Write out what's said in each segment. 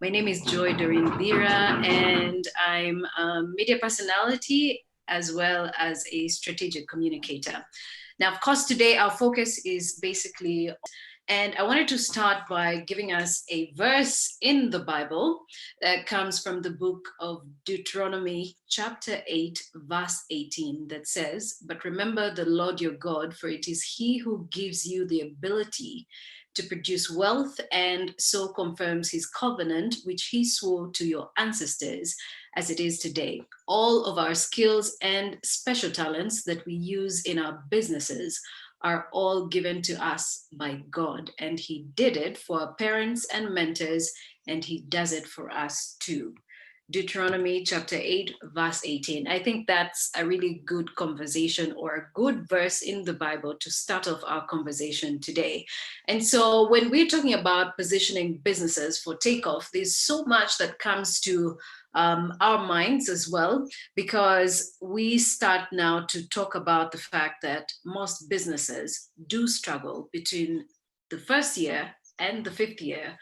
My name is Doreen Biira, and I'm a media personality as well as a strategic communicator. Now, of course, today our focus is basically, and I wanted to start by giving us a verse in the Bible that comes from the book of Deuteronomy, chapter 8, verse 18, that says, "But remember the Lord your God, for it is he who gives you the ability to produce wealth and so confirms his covenant, which he swore to your ancestors as it is today. All of our skills and special talents that we use in our businesses are all given to us by God. And he did it for our parents and mentors, and he does it for us too." Deuteronomy chapter 8, verse 18. I think that's a really good conversation or a good verse in the Bible to start off our conversation today. And so when we're talking about positioning businesses for takeoff, there's so much that comes to our minds as well, because we start now to talk about the fact that most businesses do struggle between the first year and the fifth year.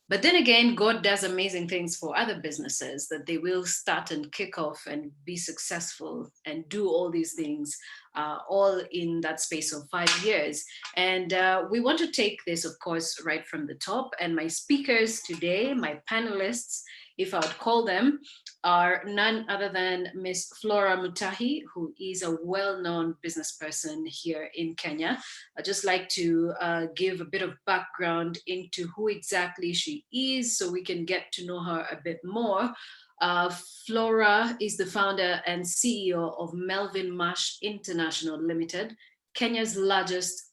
But then again, God does amazing things for other businesses that they will start and kick off and be successful and do all these things all in that space of 5 years. And we want to take this, of course, right from the top. And my speakers today, my panelists, if I would call them, are none other than Ms.Florah Mutahi, who is a well-known business person here in Kenya. I'd just like to give a bit of background into who exactly she is so we can get to know her a bit more. Flora is the founder and CEO of Melvin Mash International Limited, Kenya's largest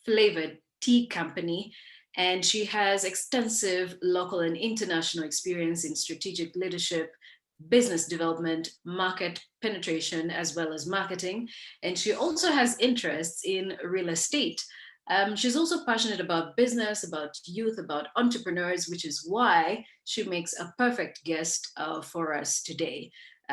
flavored tea company, and she has extensive local and international experience in strategic leadership, business development, market penetration, as well as marketing. And she also has interests in real estate. She's also passionate about business, about youth, about entrepreneurs, which is why she makes a perfect guest for us today.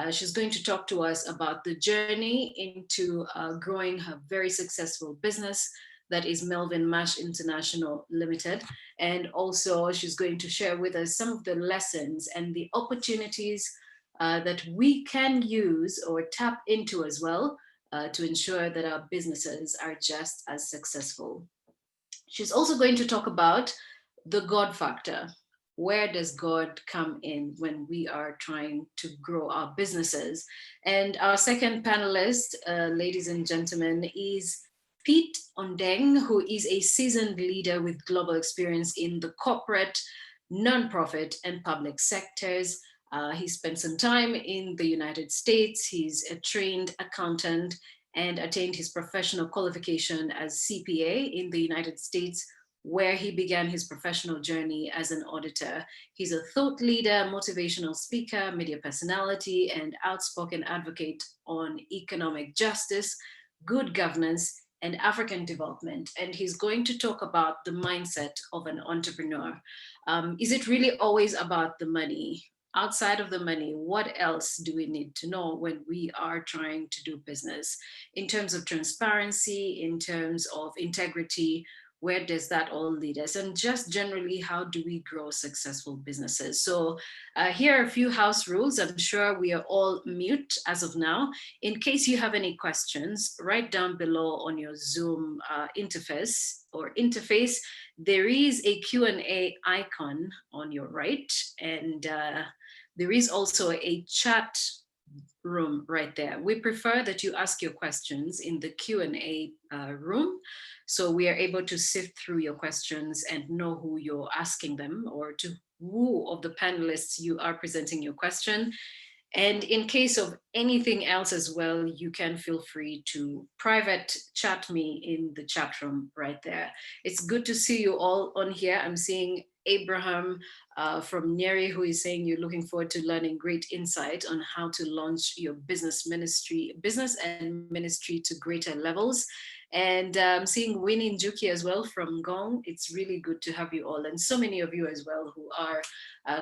She's going to talk to us about the journey into growing her very successful business, that is Melvin Mash International Limited. And also she's going to share with us some of the lessons and the opportunities that we can use or tap into as well to ensure that our businesses are just as successful. She's also going to talk about the God factor. Where does God come in when we are trying to grow our businesses? And our second panelist, ladies and gentlemen, is Pete Ondeng, who is a seasoned leader with global experience in the corporate, nonprofit, and public sectors. He spent some time in the United States. He's a trained accountant and attained his professional qualification as CPA in the United States, where he began his professional journey as an auditor. He's a thought leader, motivational speaker, media personality, and outspoken advocate on economic justice, good governance, and African development. And he's going to talk about the mindset of an entrepreneur. Is it really always about the money? Outside of the money, what else do we need to know when we are trying to do business? In terms of transparency, in terms of integrity, where does that all lead us? And just generally, how do we grow successful businesses? So here are a few house rules. I'm sure we are all mute as of now. In case you have any questions, write down below on your Zoom interface. There is a Q&A icon on your right, and there is also a chat room right there. We prefer that you ask your questions in the Q&A room, so we are able to sift through your questions and know who you're asking them, or to who of the panelists you are presenting your question. And in case of anything else as well, you can feel free to private chat me in the chat room right there. It's good to see you all on here. I'm seeing Abraham from Neri, who is saying you're looking forward to learning great insight on how to launch your business and ministry to greater levels. And seeing Winnie Njuki as well from Gong. It's really good to have you all, and so many of you as well who are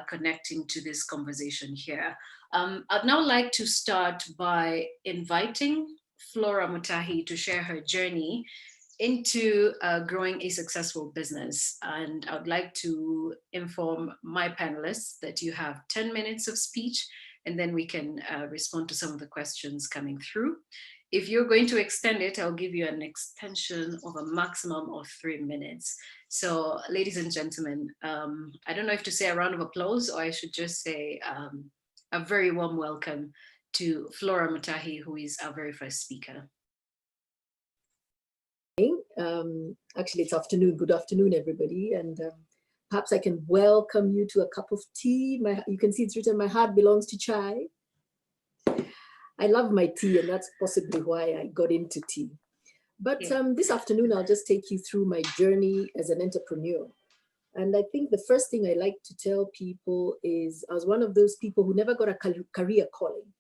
connecting to this conversation here. I'd now like to start by inviting Flora Mutahi to share her journey into growing a successful business. And I would like to inform my panelists that you have 10 minutes of speech, and then we can respond to some of the questions coming through. If you're going to extend it, I'll give you an extension of a maximum of 3 minutes. So ladies and gentlemen, I don't know if to say a round of applause or I should just say a very warm welcome to Florah Mutahi, who is our very first speaker. Actually, it's afternoon. Good afternoon, everybody. And perhaps I can welcome you to a cup of tea. You can see it's written, my heart belongs to chai. I love my tea, and that's possibly why I got into tea. But this afternoon, I'll just take you through my journey as an entrepreneur. And I think the first thing I like to tell people is I was one of those people who never got a career calling.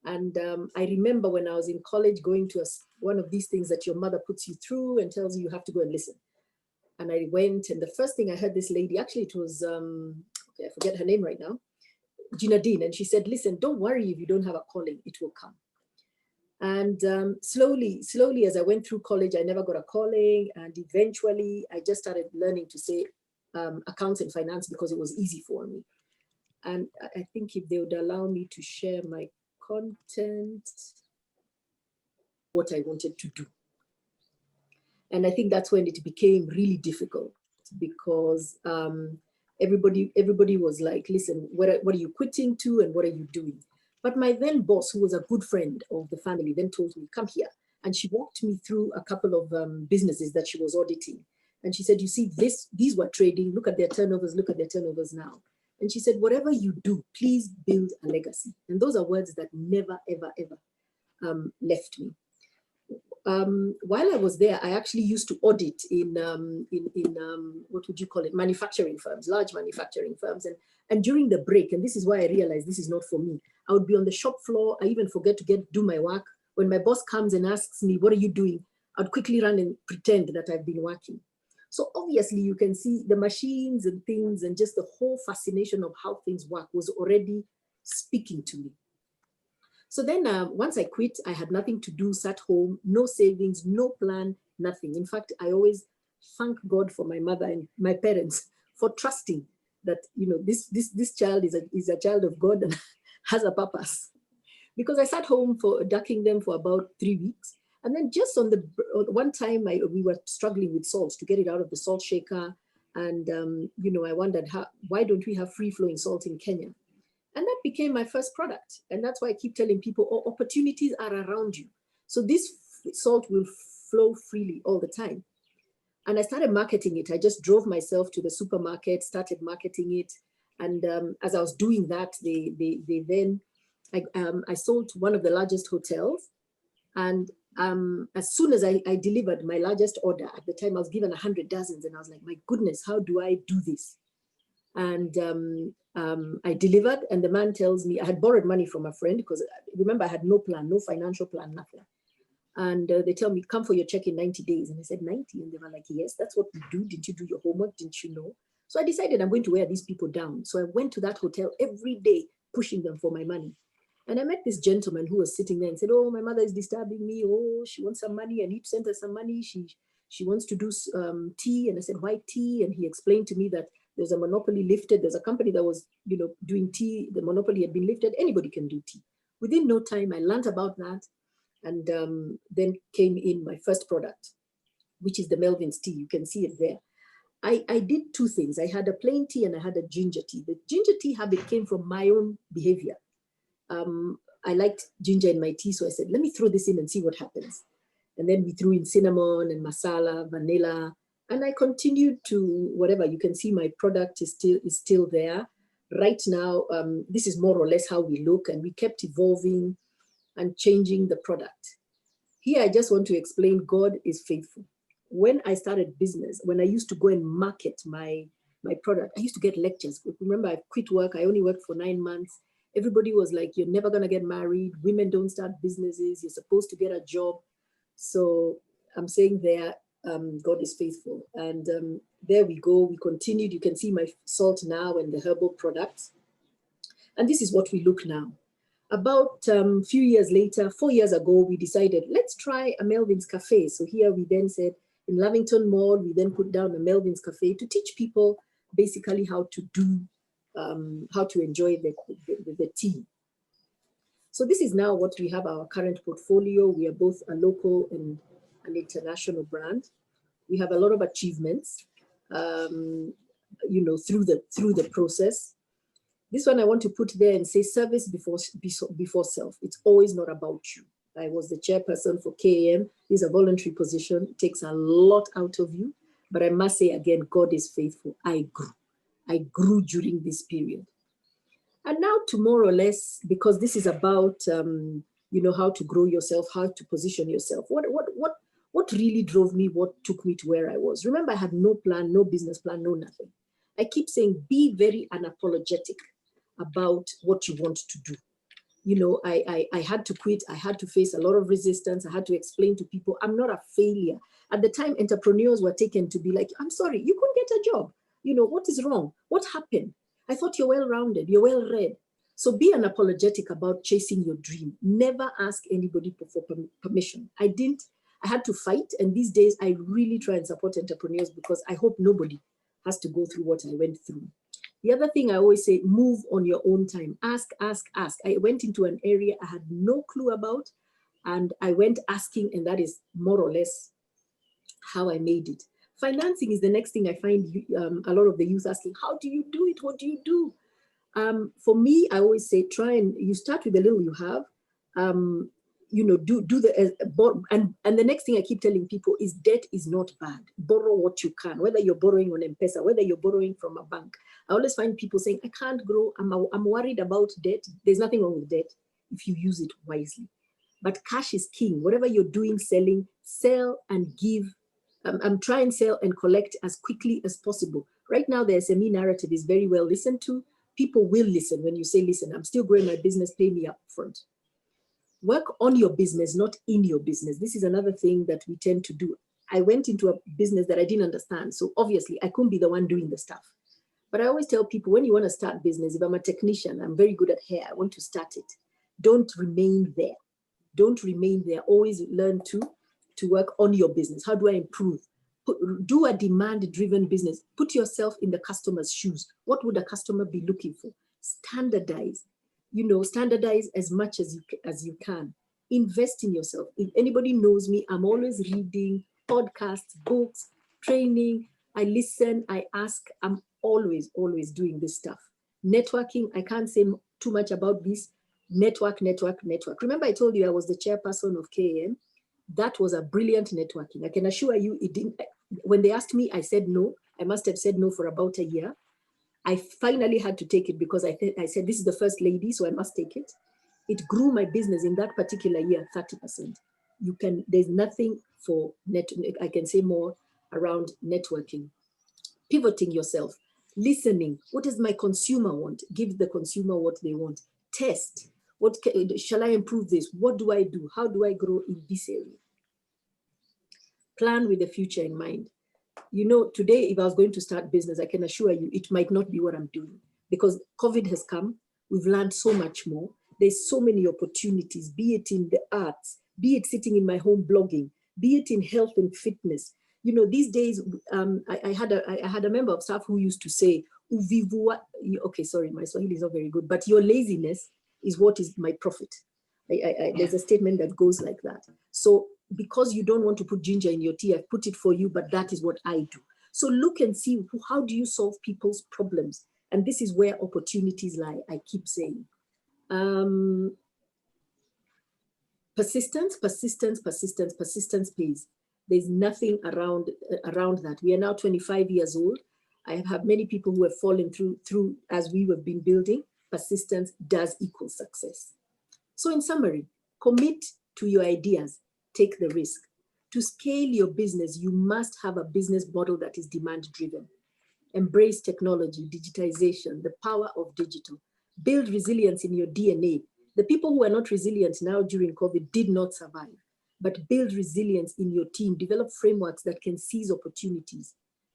And I remember when I was in college going to one of these things that your mother puts you through and tells you have to go and listen. And I went, and the first thing I heard this lady, actually it was, okay, I forget her name right now, Gina Dean, and she said, listen, don't worry if you don't have a calling, it will come. And slowly as I went through college, I never got a calling. And eventually I just started learning to say accounts and finance because it was easy for me. And I think if they would allow me to share my content, what I wanted to do. And I think that's when it became really difficult because everybody was like, listen, what are you quitting to and what are you doing? But my then boss, who was a good friend of the family, then told me, come here. And she walked me through a couple of businesses that she was auditing. And she said, you see, these were trading, look at their turnovers now. And she said, whatever you do, please build a legacy. And those are words that never, ever, ever left me. While I was there, I actually used to audit in what would you call it, manufacturing firms, large manufacturing firms. And during the break, and this is why I realized this is not for me, I would be on the shop floor. I even forget to do my work. When my boss comes and asks me, what are you doing? I'd quickly run and pretend that I've been working. So obviously you can see the machines and things and just the whole fascination of how things work was already speaking to me. So then once I quit, I had nothing to do, sat home, no savings, no plan, nothing. In fact, I always thank God for my mother and my parents for trusting that, you know, this child is a child of God and has a purpose. Because I sat home ducking them for about 3 weeks. And then just on one time, we were struggling with salt to get it out of the salt shaker. And, you know, I wondered, why don't we have free-flowing salt in Kenya? And that became my first product. And that's why I keep telling people, oh, opportunities are around you. So this salt will flow freely all the time. And I started marketing it. I just drove myself to the supermarket, started marketing it. And as I was doing that, I sold to one of the largest hotels. And as soon as I delivered my largest order, at the time I was given 100 dozens, and I was like, my goodness, how do I do this? And I delivered, and the man tells me, I had borrowed money from a friend because remember I had no plan, no financial plan, nothing. And they tell me, come for your check in 90 days. And I said, 90? And they were like, yes, that's what we do. Didn't you do your homework? Didn't you know? So I decided I'm going to wear these people down. So I went to that hotel every day, pushing them for my money. And I met this gentleman who was sitting there and said, oh, my mother is disturbing me. Oh, she wants some money. I need to send her some money. She wants to do tea. And I said, why tea? And he explained to me that there's a monopoly lifted. There's a company that was, you know, doing tea. The monopoly had been lifted. Anybody can do tea. Within no time, I learned about that. And then came in my first product, which is the Melvin's tea. You can see it there. I did two things. I had a plain tea and I had a ginger tea. The ginger tea habit came from my own behavior. I liked ginger in my tea, so I said, let me throw this in and see what happens. And then we threw in cinnamon and masala, vanilla, and I continued to whatever. You can see my product is still there. Right now, this is more or less how we look, and we kept evolving and changing the product. Here, I just want to explain God is faithful. When I started business, when I used to go and market my product, I used to get lectures. Remember, I quit work. I only worked for 9 months. Everybody was like, you're never going to get married. Women don't start businesses. You're supposed to get a job. So I'm saying there, God is faithful. And there we go. We continued. You can see my salt now and the herbal products. And this is what we look now. About few years later, 4 years ago, we decided, let's try a Melvin's Cafe. So here we then said, In Lavington Mall, we then put down a Melvin's Cafe to teach people basically how to do, how to enjoy the tea. So this is now what we have, our current portfolio. We are both a local and an international brand. We have a lot of achievements, you know, through the process. This one I want to put there and say service before self. It's always not about you. I was the chairperson for C.I.T.A.M. This is a voluntary position. It takes a lot out of you. But I must say again, God is faithful. I grew during this period. And now to more or less, because this is about, you know, how to grow yourself, how to position yourself. What really drove me, what took me to where I was? Remember, I had no plan, no business plan, no nothing. I keep saying, be very unapologetic about what you want to do. You know, I had to quit. I had to face a lot of resistance. I had to explain to people, I'm not a failure. At the time, entrepreneurs were taken to be like, I'm sorry, you couldn't get a job. You know, what is wrong? What happened? I thought you're well-rounded, you're well-read. So be unapologetic about chasing your dream. Never ask anybody for permission. I had to fight. And these days, I really try and support entrepreneurs because I hope nobody has to go through what I went through. The other thing I always say, move on your own time. Ask, ask, ask. I went into an area I had no clue about, and I went asking, and that is more or less how I made it. Financing is the next thing I find a lot of the youth asking, how do you do it? What do you do? For me, I always say, you start with the little you have. You know, do and the next thing I keep telling people is debt is not bad. Borrow what you can, whether you're borrowing on M-Pesa, whether you're borrowing from a bank. I always find people saying, I can't grow, I'm worried about debt. There's nothing wrong with debt if you use it wisely. But cash is king. Whatever you're doing, selling, sell and give. Try and sell and collect as quickly as possible. Right now, the SME narrative is very well listened to. People will listen when you say, listen, I'm still growing my business, pay me up front. Work on your business, not in your business. This is another thing that we tend to do. I went into a business that I didn't understand. So obviously I couldn't be the one doing the stuff. But I always tell people, when you want to start business, if I'm a technician, I'm very good at hair, I want to start it. Don't remain there. Don't remain there. Always learn to work on your business. How do I improve? Do a demand-driven business. Put yourself in the customer's shoes. What would a customer be looking for? Standardize. You know, standardize as much as you can. Invest in yourself. If anybody knows me, I'm always reading podcasts, books, training. I listen, I ask. I'm always doing this stuff. Networking, I can't say too much about this. Network. Remember I told you I was the chairperson of C.I.T.A.M? That was a brilliant networking. I can assure you it didn't. When they asked me, I said no. I must have said no for about a year. I finally had to take it because I said, this is the first lady, so I must take it. It grew my business in that particular year, 30%. There's nothing for I can say more around networking. Pivoting yourself, listening. What does my consumer want? Give the consumer what they want. Test. Shall I improve this? What do I do? How do I grow in this area? Plan with the future in mind. You know, today, if I was going to start business, I can assure you it might not be what I'm doing because COVID has come. We've learned so much more. There's so many opportunities, be it in the arts, be it sitting in my home blogging, be it in health and fitness. You know, these days, I had a member of staff who used to say, okay, sorry, my Swahili is not very good, but your laziness is what is my profit. There's a statement that goes like that. So because you don't want to put ginger in your tea, I've put it for you, but that is what I do. So look and see, how do you solve people's problems? And this is where opportunities lie, I keep saying. Persistence pays. There's nothing around that. We are now 25 years old. I have had many people who have fallen through as we have been building. Persistence does equal success. So in summary, commit to your ideas, take the risk. To scale your business, you must have a business model that is demand-driven. Embrace technology, digitization, the power of digital. Build resilience in your DNA. The people who are not resilient now during COVID did not survive, but build resilience in your team. Develop frameworks that can seize opportunities.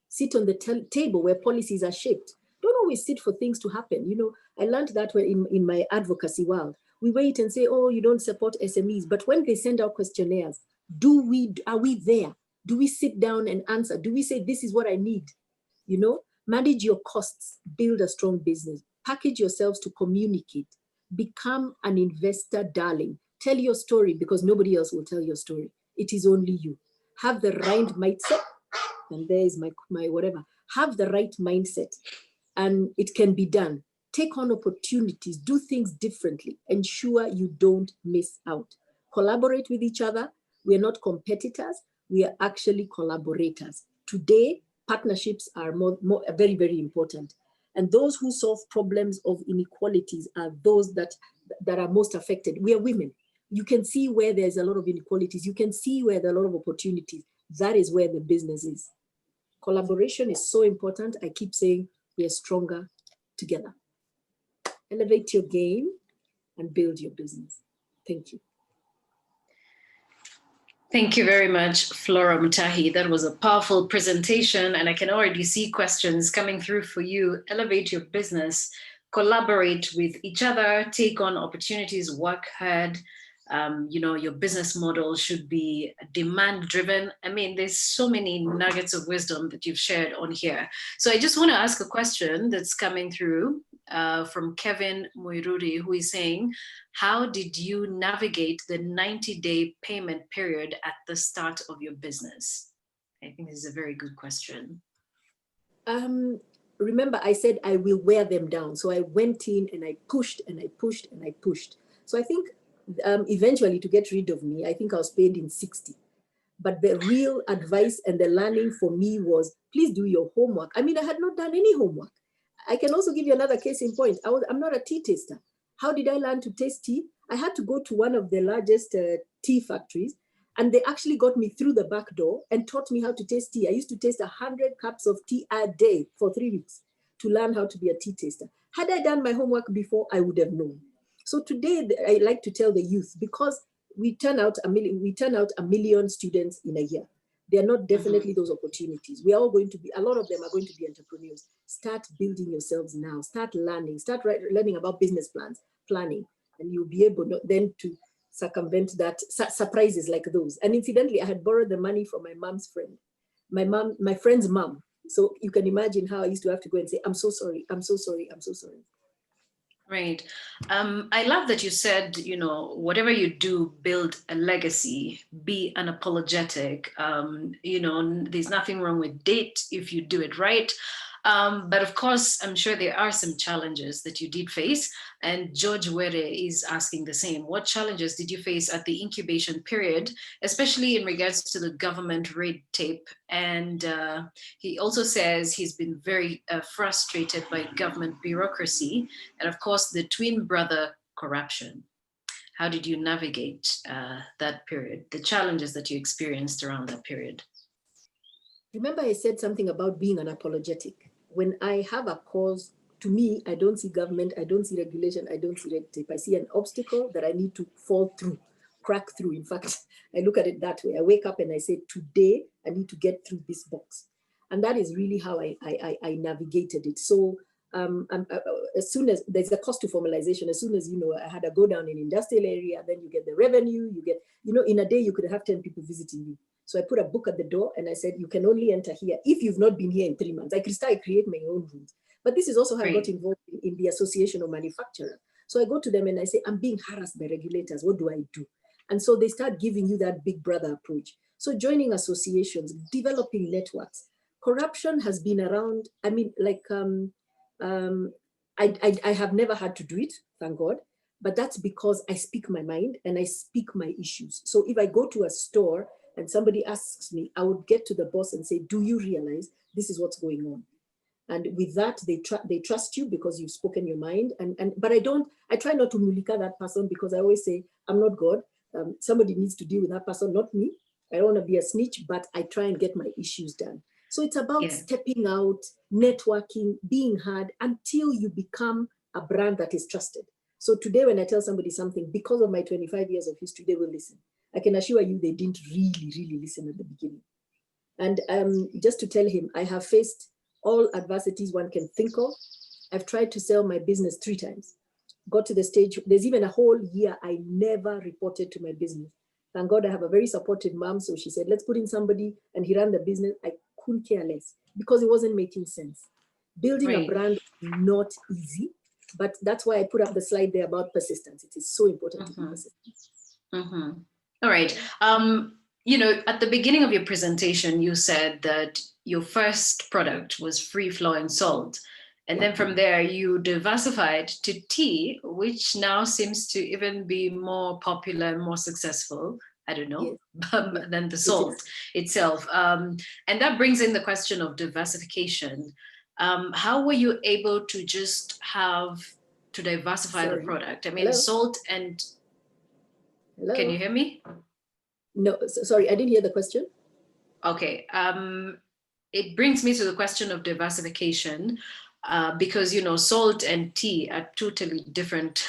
Sit on the table where policies are shaped. Don't always sit for things to happen. You know, I learned that in my advocacy world. We wait and say, oh, you don't support SMEs. But when they send out questionnaires, are we there? Do we sit down and answer? Do we say, this is what I need? You know, manage your costs, build a strong business, package yourselves to communicate, become an investor darling. Tell your story because nobody else will tell your story. It is only you. Have the right mindset. And there's my whatever. Have the right mindset and it can be done. Take on opportunities, do things differently, ensure you don't miss out. Collaborate with each other. We are not competitors, we are actually collaborators. Today, partnerships are very, very important. And those who solve problems of inequalities are those that are most affected. We are women. You can see where there's a lot of inequalities. You can see where there are a lot of opportunities. That is where the business is. Collaboration is so important. I keep saying we are stronger together. Elevate your game and build your business. Thank you. Thank you very much, Flora Mutahi. That was a powerful presentation, and I can already see questions coming through for you. Elevate your business, collaborate with each other, take on opportunities, work hard. You know, your business model should be demand-driven. I mean, there's so many nuggets of wisdom that you've shared on here. So I just want to ask a question that's coming through from Kevin Muiruri, who is saying, how did you navigate the 90-day payment period at the start of your business? I think this is a very good question. Remember, I said I will wear them down. So I went in and I pushed and I pushed and I pushed. So I think eventually to get rid of me, I think I was paid in 60. But the real advice and the learning for me was, please do your homework. I mean, I had not done any homework. I can also give you another case in point. I'm not a tea taster. How did I learn to taste tea? I had to go to one of the largest tea factories, and they actually got me through the back door and taught me how to taste tea. I used to taste 100 cups of tea a day for 3 weeks to learn how to be a tea taster. Had I done my homework before, I would have known. So today, I like to tell the youth, because we turn out a million students in a year. They are not definitely those opportunities. We are all going to be, a lot of them are going to be entrepreneurs. Start building yourselves now. Start learning. Start learning about business planning, and you'll be able then to circumvent that surprises like those. And incidentally, I had borrowed the money from my mom's friend, my friend's mom. So you can imagine how I used to have to go and say, I'm so sorry, I'm so sorry, I'm so sorry. Right. I love that you said, you know, whatever you do, build a legacy, be unapologetic. You know, there's nothing wrong with date if you do it right. But of course, I'm sure there are some challenges that you did face. And George Were is asking the same. What challenges did you face at the incubation period, especially in regards to the government red tape? And he also says he's been very frustrated by government bureaucracy and, of course, the twin brother corruption. How did you navigate that period, the challenges that you experienced around that period? Remember, I said something about being unapologetic. When I have a cause, to me, I don't see government, I don't see regulation, I don't see red tape. I see an obstacle that I need to fall through, crack through. In fact, I look at it that way. I wake up and I say, today, I need to get through this box. And that is really how I navigated it. So as soon as there's a cost to formalization, as soon as, you know, I had a go down in industrial area, then you get the revenue, you get, you know, in a day, you could have 10 people visiting you. So I put a book at the door and I said, you can only enter here if you've not been here in 3 months. I could start create my own rules. But this is also how I got involved in the Association of Manufacturers. So I go to them and I say, I'm being harassed by regulators. What do I do? And so they start giving you that big brother approach. So joining associations, developing networks. Corruption has been around. I mean, like, I have never had to do it, thank God. But that's because I speak my mind and I speak my issues. So if I go to a store and somebody asks me, I would get to the boss and say, do you realize this is what's going on? And with that, they trust you because you've spoken your mind. But I try not to mulika that person, because I always say, I'm not God. Somebody needs to deal with that person, not me. I don't want to be a snitch, but I try and get my issues done. So it's about stepping out, networking, being heard until you become a brand that is trusted. So today when I tell somebody something, because of my 25 years of history, they will listen. I can assure you they didn't really listen at the beginning. And just to tell him, I have faced all adversities one can think of. I've tried to sell my business 3 times. Got to the stage, there's even a whole year I never reported to my business. Thank God I have a very supportive mom. So she said, let's put in somebody, and he ran the business. I couldn't care less because it wasn't making sense. Building a brand is not easy, but that's why I put up the slide there about persistence. It is so important to be persistent. All right. You know, at the beginning of your presentation, you said that your first product was free-flowing salt. And then from there, you diversified to tea, which now seems to even be more popular and more successful. I don't know, than the salt itself. And that brings in the question of diversification. How were you able to just to diversify the product? I mean, salt and... Hello? Can you hear me? No, sorry, I didn't hear the question. Okay. It brings me to the question of diversification. Because, you know, salt and tea are totally different,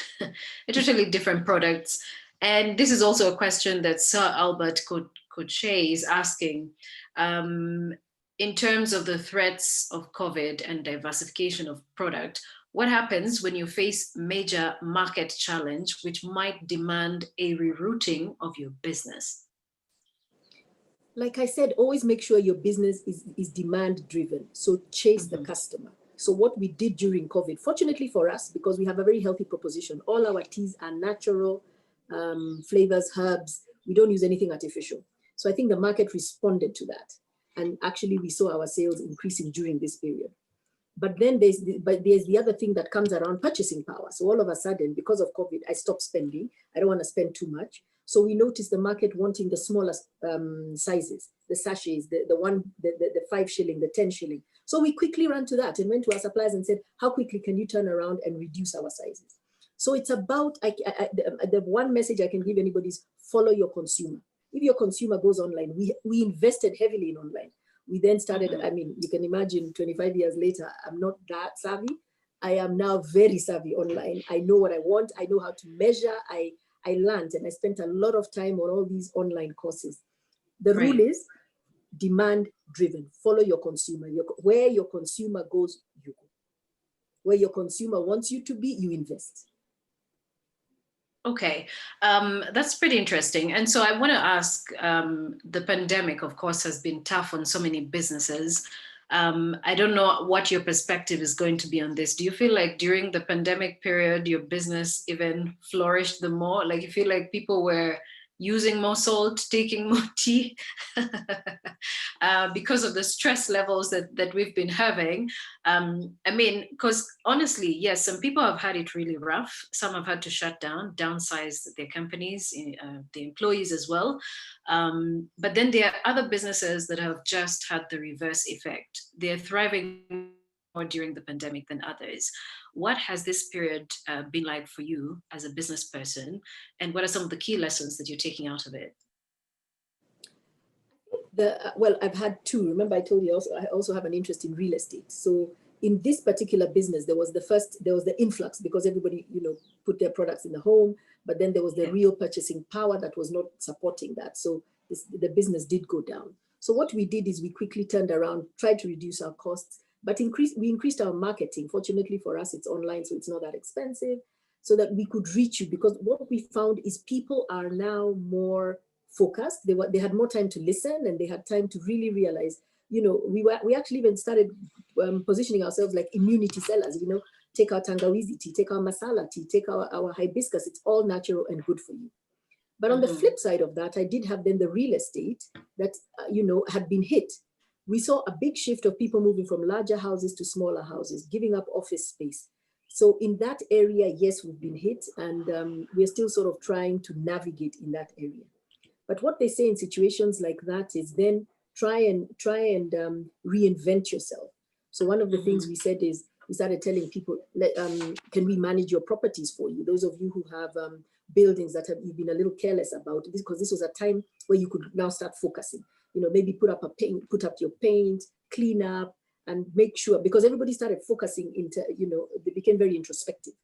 totally different products. And this is also a question that Sir Albert Koche is asking. In terms of the threats of COVID and diversification of product, what happens when you face major market challenge, which might demand a rerouting of your business? Like I said, always make sure your business is demand driven. So chase the customer. So what we did during COVID, fortunately for us, because we have a very healthy proposition, all our teas are natural flavors, herbs. We don't use anything artificial. So I think the market responded to that. And actually we saw our sales increasing during this period. But then there's the other thing that comes around purchasing power. So all of a sudden, because of COVID, I stopped spending. I don't want to spend too much. So we noticed the market wanting the smallest sizes, the sachets, the 5 shilling, the 10 shilling. So we quickly ran to that and went to our suppliers and said, how quickly can you turn around and reduce our sizes? So it's about, the one message I can give anybody is follow your consumer. If your consumer goes online, we invested heavily in online. We then started, I mean, you can imagine 25 years later, I'm not that savvy. I am now very savvy online. I know what I want. I know how to measure. I learned, and I spent a lot of time on all these online courses. The rule is demand driven. Follow your consumer. Where your consumer goes, you go. Where your consumer wants you to be, you invest. Okay, that's pretty interesting. And so I want to ask, the pandemic, of course, has been tough on so many businesses. I don't know what your perspective is going to be on this. Do you feel like during the pandemic period, your business even flourished the more? Like you feel like people were using more salt, taking more tea because of the stress levels that we've been having. I mean, because honestly, yes, some people have had it really rough. Some have had to shut down, downsize their companies, the employees as well. But then there are other businesses that have just had the reverse effect. They're thriving more during the pandemic than others. What has this period been like for you as a business person? And what are some of the key lessons that you're taking out of it? Well, I've had two. Remember, I told you I also have an interest in real estate. So in this particular business, there was the influx because everybody, put their products in the home, but then there was the real purchasing power that was not supporting that. So the business did go down. So what we did is we quickly turned around, tried to reduce our costs, but we increased our marketing. Fortunately for us, it's online, so it's not that expensive, so that we could reach you. Because what we found is people are now more focused. They had more time to listen, and they had time to really realize, we actually even started positioning ourselves like immunity sellers. Take our tangawizi tea, take our masala tea, take our hibiscus. It's all natural and good for you. But on the flip side of that, I did have then the real estate that, had been hit. We saw a big shift of people moving from larger houses to smaller houses, giving up office space. So in that area, yes, we've been hit, and we're still sort of trying to navigate in that area. But what they say in situations like that is then try and reinvent yourself. So one of the things we said is, we started telling people, can we manage your properties for you? Those of you who have buildings that you've been a little careless about, because this was a time where you could now start focusing. Maybe put up your paint, clean up, and make sure, because everybody started focusing into, they became very introspective.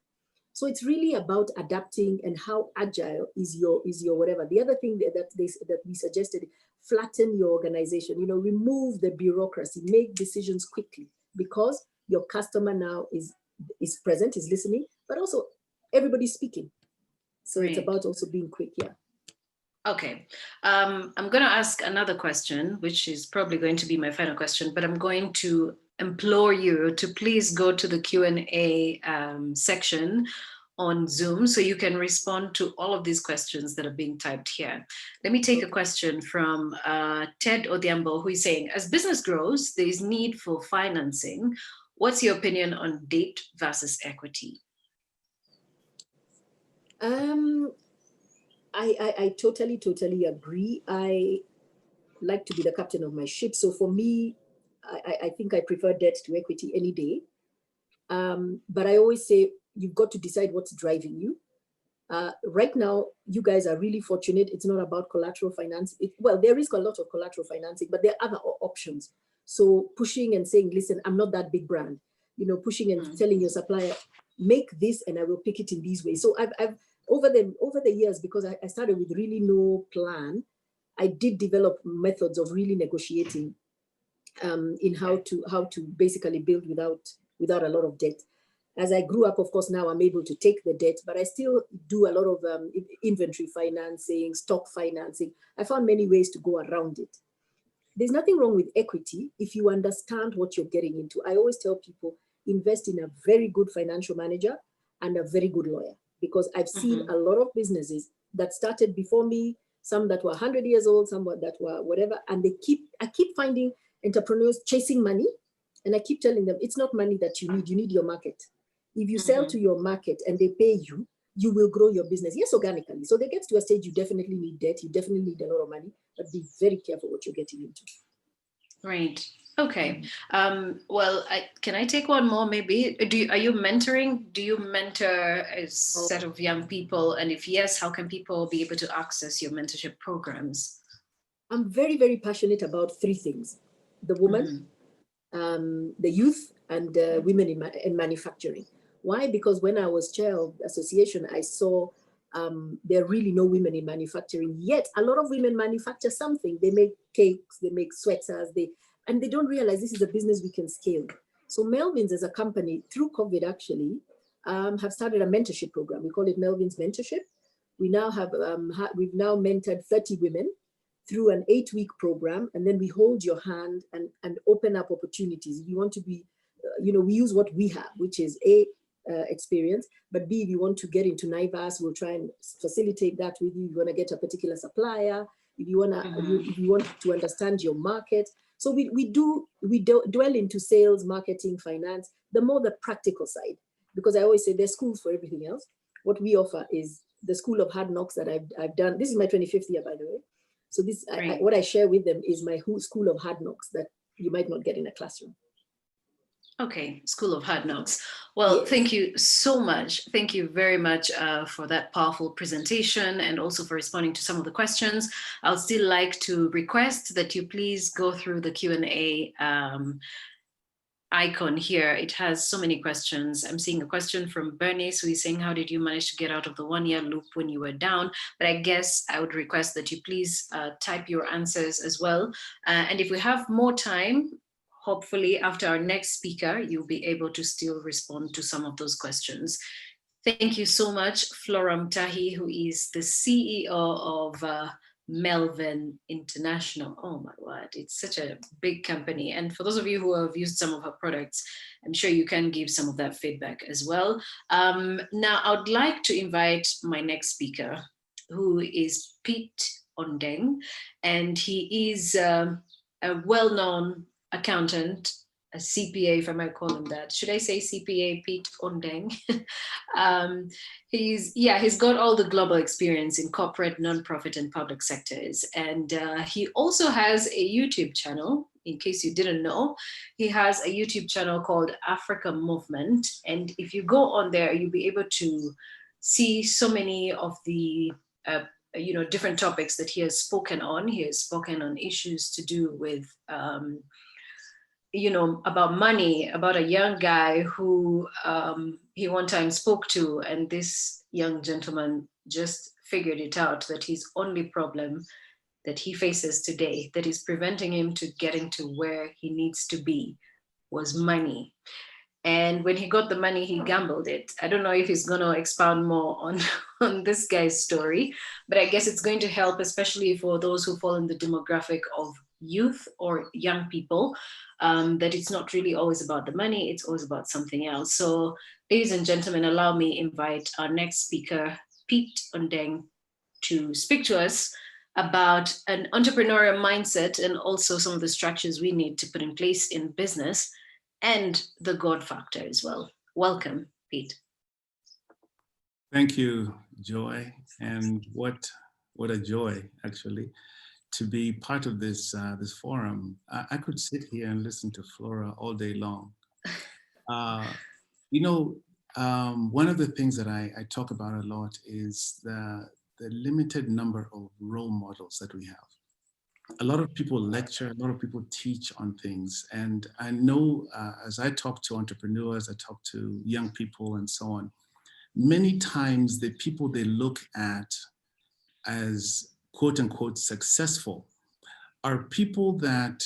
So it's really about adapting and how agile is your whatever. The other thing that we suggested, flatten your organization, remove the bureaucracy, make decisions quickly, because your customer now is present, is listening, but also everybody's speaking. So It's about also being quick, yeah. Okay, I'm going to ask another question, which is probably going to be my final question, but I'm going to implore you to please go to the Q&A section on Zoom so you can respond to all of these questions that are being typed here. Let me take a question from Ted Odhiambo, who is saying, as business grows, there is need for financing. What's your opinion on debt versus equity? I totally agree. I like to be the captain of my ship. So for me, I think I prefer debt to equity any day. But I always say you've got to decide what's driving you. Right now, you guys are really fortunate. It's not about collateral financing. Well, there is a lot of collateral financing, but there are other options. So pushing and saying, listen, I'm not that big brand. Pushing and telling your supplier, make this and I will pick it in these ways. So I've over the years, because I started with really no plan, I did develop methods of really negotiating in how to basically build without a lot of debt. As I grew up, of course, now I'm able to take the debt, but I still do a lot of inventory financing, stock financing. I found many ways to go around it. There's nothing wrong with equity if you understand what you're getting into. I always tell people, invest in a very good financial manager and a very good lawyer, because I've seen a lot of businesses that started before me, some that were 100 years old, some that were whatever, and I keep finding entrepreneurs chasing money, and I keep telling them, it's not money that you need your market. If you sell to your market and they pay you, you will grow your business, yes, organically. So they get to a stage you definitely need debt, you definitely need a lot of money, but be very careful what you're getting into. Right. Okay. Well, can I take one more maybe? Are you mentoring? Do you mentor a set of young people? And if yes, how can people be able to access your mentorship programs? I'm very, very passionate about three things: the woman, the youth, and women in manufacturing. Why? Because when I was chair of the association, I saw there are really no women in manufacturing. Yet a lot of women manufacture something. They make cakes, they make sweaters, and they don't realize this is a business we can scale. So Melvin's as a company, through COVID actually, have started a mentorship program. We call it Melvin's Mentorship. We now have we've now mentored 30 women through an 8-week program, and then we hold your hand and open up opportunities. If you want to be, we use what we have, which is experience, but B, if you want to get into NIVAS, we'll try and facilitate that with you. If you want to get a particular supplier, if you want to understand your market. So we dwell into sales, marketing, finance, the more the practical side, because I always say there's schools for everything else. What we offer is the School of Hard Knocks that I've done. This is my 25th year, by the way. So this, what I share with them is my School of Hard Knocks that you might not get in a classroom. Okay, School of Hard Knocks. Well, yes. Thank you so much. Thank you very much for that powerful presentation and also for responding to some of the questions. I'll still like to request that you please go through the Q&A icon here. It has so many questions. I'm seeing a question from Bernice, who is saying, how did you manage to get out of the 1-year loop when you were down? But I guess I would request that you please type your answers as well. And if we have more time, hopefully after our next speaker, you'll be able to still respond to some of those questions. Thank you so much, Florah Mutahi, who is the CEO of Melvin International. Oh my word, it's such a big company. And for those of you who have used some of her products, I'm sure you can give some of that feedback as well. Now, I would like to invite my next speaker, who is Pete Ondeng, and he is a well-known accountant, a CPA, if I might call him that. Should I say CPA Pete Ondeng? He's got all the global experience in corporate, nonprofit, and public sectors. And he also has a YouTube channel, in case you didn't know. He has a YouTube channel called Africa Movement. And if you go on there, you'll be able to see so many of the different topics that he has spoken on. He has spoken on issues to do with about money, about a young guy who he one time spoke to, and this young gentleman just figured it out, that his only problem that he faces today, that is preventing him to getting to where he needs to be, was money. And when he got the money, he gambled it. I don't know if he's going to expound more on, on this guy's story, but I guess it's going to help, especially for those who fall in the demographic of youth or young people, that it's not really always about the money, it's always about something else. So, ladies and gentlemen, allow me invite our next speaker, Pete Ondeng, to speak to us about an entrepreneurial mindset and also some of the structures we need to put in place in business and the God factor as well. Welcome, Pete. Thank you, Joy. And what a joy, actually, to be part of this this forum. I could sit here and listen to Flora all day long. You know, one of the things that I talk about a lot is the limited number of role models that we have. A lot of people lecture, a lot of people teach on things. And I know as I talk to entrepreneurs, I talk to young people and so on, many times the people they look at as quote unquote successful are people that,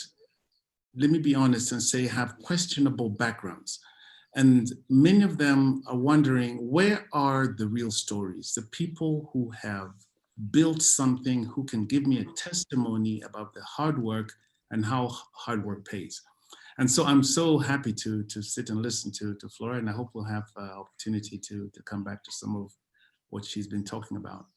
let me be honest and say, have questionable backgrounds. And many of them are wondering, where are the real stories? The people who have built something, who can give me a testimony about the hard work and how hard work pays. And so I'm so happy to sit and listen to Flora, and I hope we'll have opportunity to come back to some of what she's been talking about.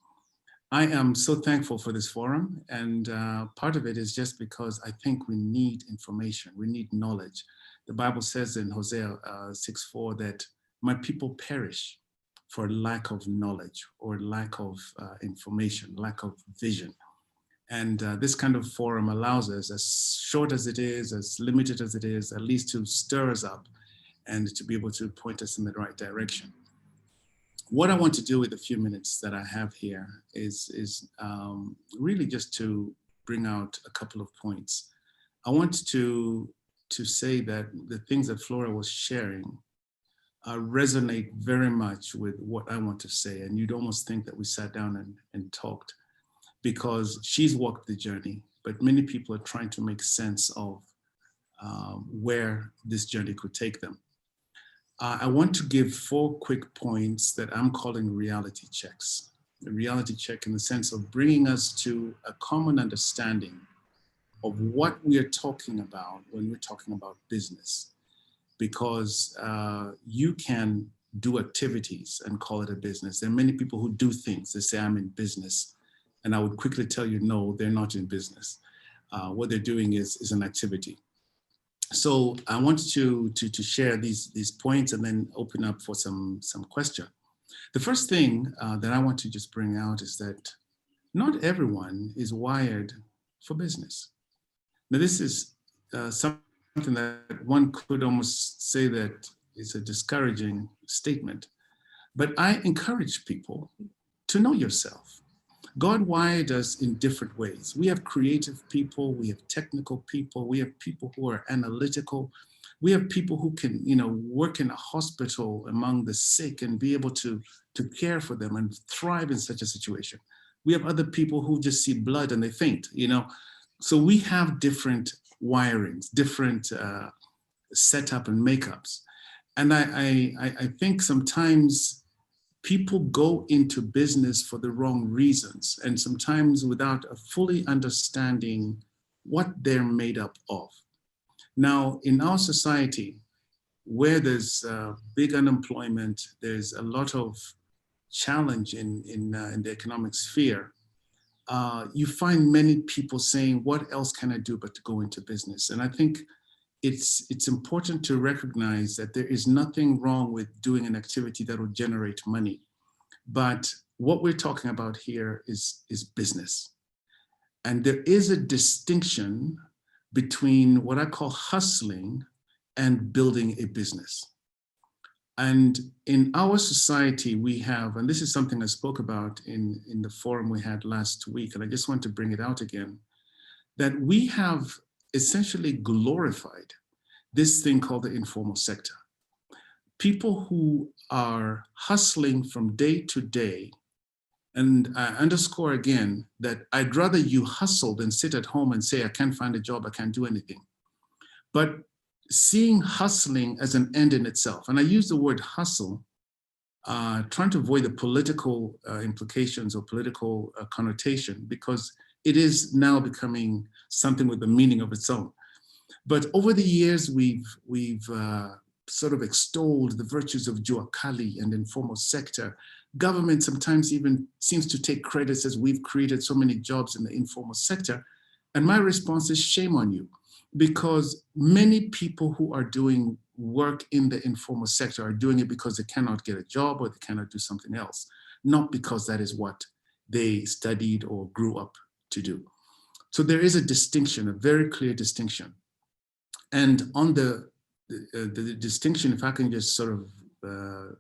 I am so thankful for this forum, and part of it is just because I think we need information, we need knowledge. The Bible says in Hosea 6:4 that my people perish for lack of knowledge or lack of information, lack of vision. And this kind of forum allows us, as short as it is, as limited as it is, at least to stir us up and to be able to point us in the right direction. What I want to do with the few minutes that I have here is really just to bring out a couple of points. I want to say that the things that Flora was sharing resonate very much with what I want to say. And you'd almost think that we sat down and talked, because she's walked the journey, but many people are trying to make sense of where this journey could take them. I want to give 4 quick points that I'm calling reality checks. A reality check in the sense of bringing us to a common understanding of what we are talking about when we're talking about business. Because you can do activities and call it a business. There are many people who do things. They say, I'm in business. And I would quickly tell you, no, they're not in business. What they're doing is an activity. So I want to share these points and then open up for some question. The first thing that I want to just bring out is that not everyone is wired for business. Now, this is something that one could almost say that is a discouraging statement, but I encourage people to know yourself. God wired us in different ways. We have creative people, we have technical people, we have people who are analytical, we have people who can, work in a hospital among the sick and be able to care for them and thrive in such a situation. We have other people who just see blood and they faint, So we have different wirings, different setup and makeups. And I think sometimes people go into business for the wrong reasons, and sometimes without a fully understanding what they're made up of. Now, in our society, where there's big unemployment, there's a lot of challenge in the economic sphere, you find many people saying, what else can I do but to go into business? And I think it's important to recognize that there is nothing wrong with doing an activity that will generate money. But what we're talking about here is business. And there is a distinction between what I call hustling and building a business. And in our society, we have, and this is something I spoke about in the forum we had last week, and I just want to bring it out again, that we have essentially glorified this thing called the informal sector. People who are hustling from day to day, and I underscore again that I'd rather you hustle than sit at home and say, I can't find a job, I can't do anything. But seeing hustling as an end in itself. And I use the word hustle, trying to avoid the political implications or political connotation, because it is now becoming something with a meaning of its own. But over the years, we've sort of extolled the virtues of jua kali and informal sector. Government sometimes even seems to take credits as we've created so many jobs in the informal sector. And my response is shame on you, because many people who are doing work in the informal sector are doing it because they cannot get a job or they cannot do something else, not because that is what they studied or grew up to do. So there is a distinction, a very clear distinction. And on the distinction, if I can just sort of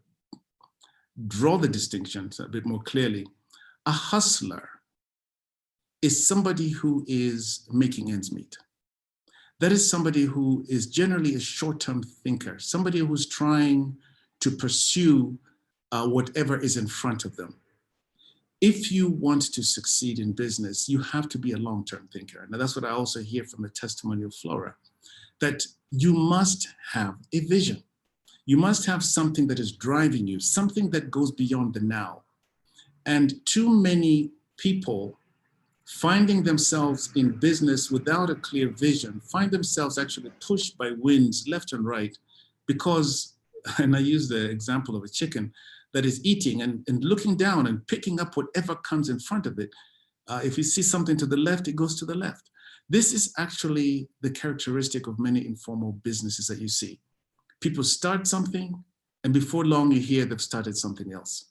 draw the distinctions a bit more clearly, a hustler is somebody who is making ends meet. That is somebody who is generally a short-term thinker, somebody who's trying to pursue whatever is in front of them. If you want to succeed in business, you have to be a long-term thinker. Now, that's what I also hear from the testimony of Florah, that you must have a vision. You must have something that is driving you, something that goes beyond the now. And too many people finding themselves in business without a clear vision, find themselves actually pushed by winds left and right because, and I use the example of a chicken that is eating and looking down and picking up whatever comes in front of it. If you see something to the left, it goes to the left. This is actually the characteristic of many informal businesses that you see. People start something and before long you hear they've started something else.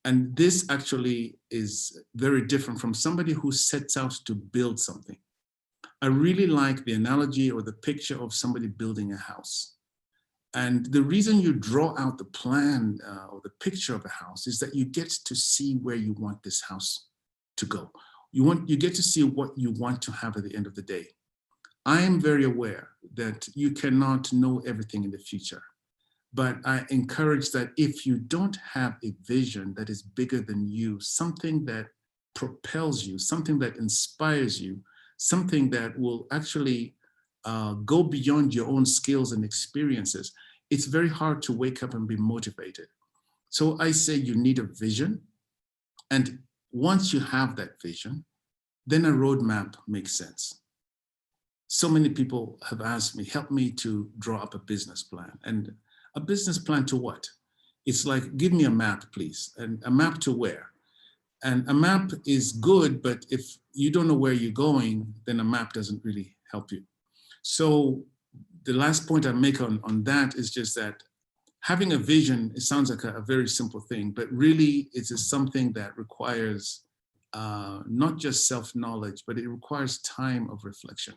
And this actually is very different from somebody who sets out to build something. I really like the analogy or the picture of somebody building a house. And the reason you draw out the plan or the picture of a house is that you get to see where you want this house to go. You get to see what you want to have at the end of the day. I am very aware that you cannot know everything in the future. But I encourage that if you don't have a vision that is bigger than you, something that propels you, something that inspires you, something that will actually go beyond your own skills and experiences, it's very hard to wake up and be motivated. So I say you need a vision. And once you have that vision, then a roadmap makes sense. So many people have asked me, help me to draw up a business plan. And a business plan to what? It's like, give me a map, please. And a map to where? And a map is good, but if you don't know where you're going, then a map doesn't really help you. So the last point I make on that is just that having a vision, it sounds like a very simple thing, but really it is something that requires not just self-knowledge, but it requires time of reflection.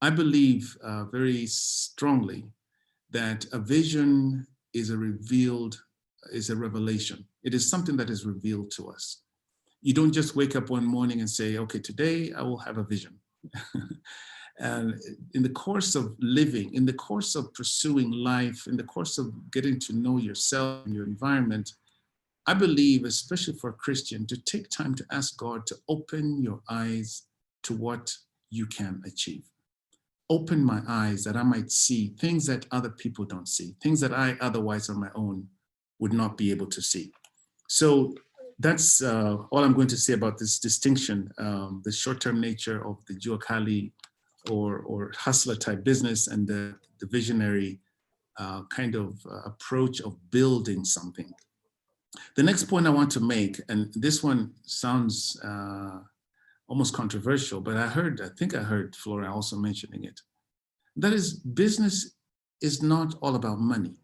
I believe very strongly that a vision is a revelation. It is something that is revealed to us. You don't just wake up one morning and say, okay, today I will have a vision. And in the course of living, in the course of pursuing life, in the course of getting to know yourself and your environment, I believe, especially for a Christian, to take time to ask God to open your eyes to what you can achieve. Open my eyes that I might see things that other people don't see, things that I otherwise on my own would not be able to see. So that's all I'm going to say about this distinction, the short-term nature of the jua kali or hustler type business and the visionary kind of approach of building something. The next point I want to make, and this one sounds almost controversial, but I think I heard Florah also mentioning it. That is, business is not all about money.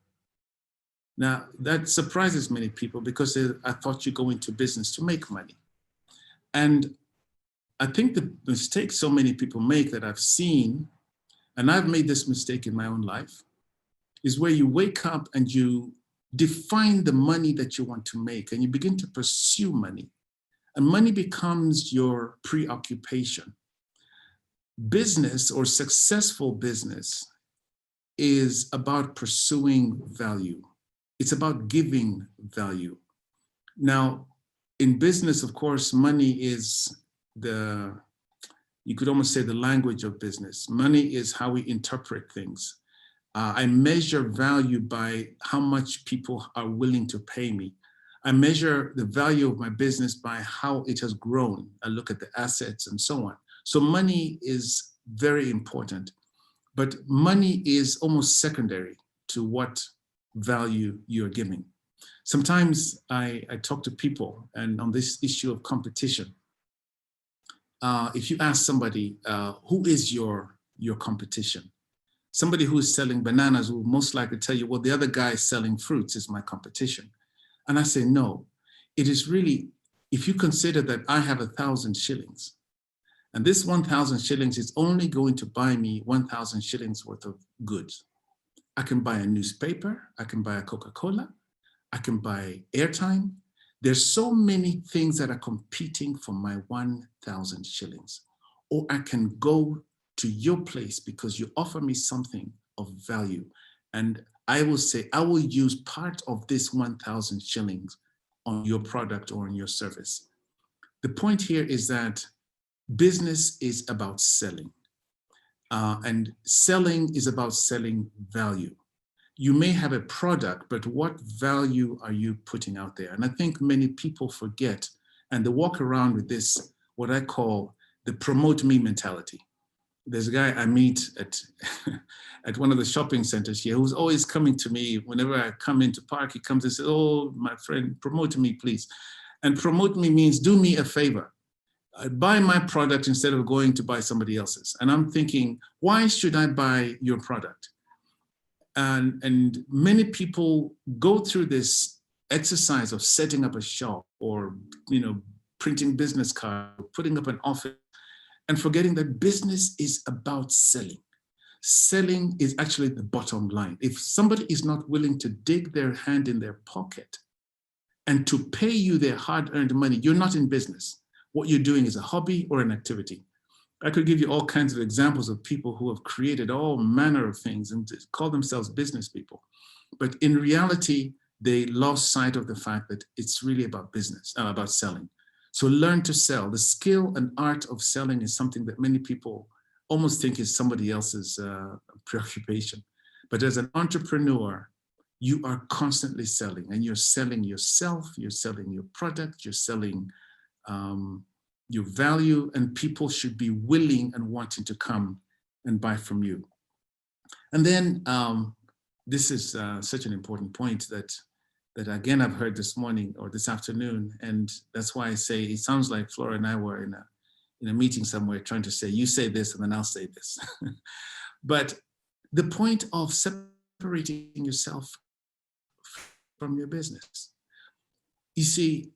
Now, that surprises many people because I thought you go into business to make money. And I think the mistake so many people make that I've seen, and I've made this mistake in my own life, is where you wake up and you define the money that you want to make and you begin to pursue money. And money becomes your preoccupation. Business or successful business is about pursuing value. It's about giving value. Now, in business, of course, money is you could almost say the language of business. Money is how we interpret things. I measure value by how much people are willing to pay me. I measure the value of my business by how it has grown. I look at the assets and so on. So money is very important, but money is almost secondary to what value you're giving. Sometimes I talk to people, and on this issue of competition, if you ask somebody, who is your competition? Somebody who's selling bananas will most likely tell you, well, the other guy selling fruits is my competition. And I say, no, it is really, if you consider that I have 1,000 shillings, and this 1,000 shillings is only going to buy me 1,000 shillings worth of goods. I can buy a newspaper, I can buy a Coca-Cola, I can buy airtime. There's so many things that are competing for my 1,000 shillings. Or I can go to your place because you offer me something of value. And I will say, I will use part of this 1,000 shillings on your product or on your service. The point here is that business is about selling. And selling is about selling value. You may have a product, but what value are you putting out there? And I think many people forget, and they walk around with this, what I call the promote me mentality. There's a guy I meet at, at one of the shopping centers here who's always coming to me whenever I come into park. He comes and says, oh, my friend, promote me, please. And promote me means do me a favor. Buy my product instead of going to buy somebody else's. And I'm thinking, why should I buy your product? And many people go through this exercise of setting up a shop or, printing business cards, putting up an office, and forgetting that business is about selling. Selling is actually the bottom line. If somebody is not willing to dig their hand in their pocket and to pay you their hard-earned money, you're not in business. What you're doing is a hobby or an activity. I could give you all kinds of examples of people who have created all manner of things and call themselves business people. But in reality, they lost sight of the fact that it's really about business, about selling. So learn to sell. The skill and art of selling is something that many people almost think is somebody else's preoccupation. But as an entrepreneur, you are constantly selling, and you're selling yourself, you're selling your product, you're selling your value, and people should be willing and wanting to come and buy from you. And then this is such an important point that again I've heard this morning or this afternoon, and that's why I say it sounds like Flora and I were in a meeting somewhere trying to say, you say this and then I'll say this. But the point of separating yourself from your business. You see,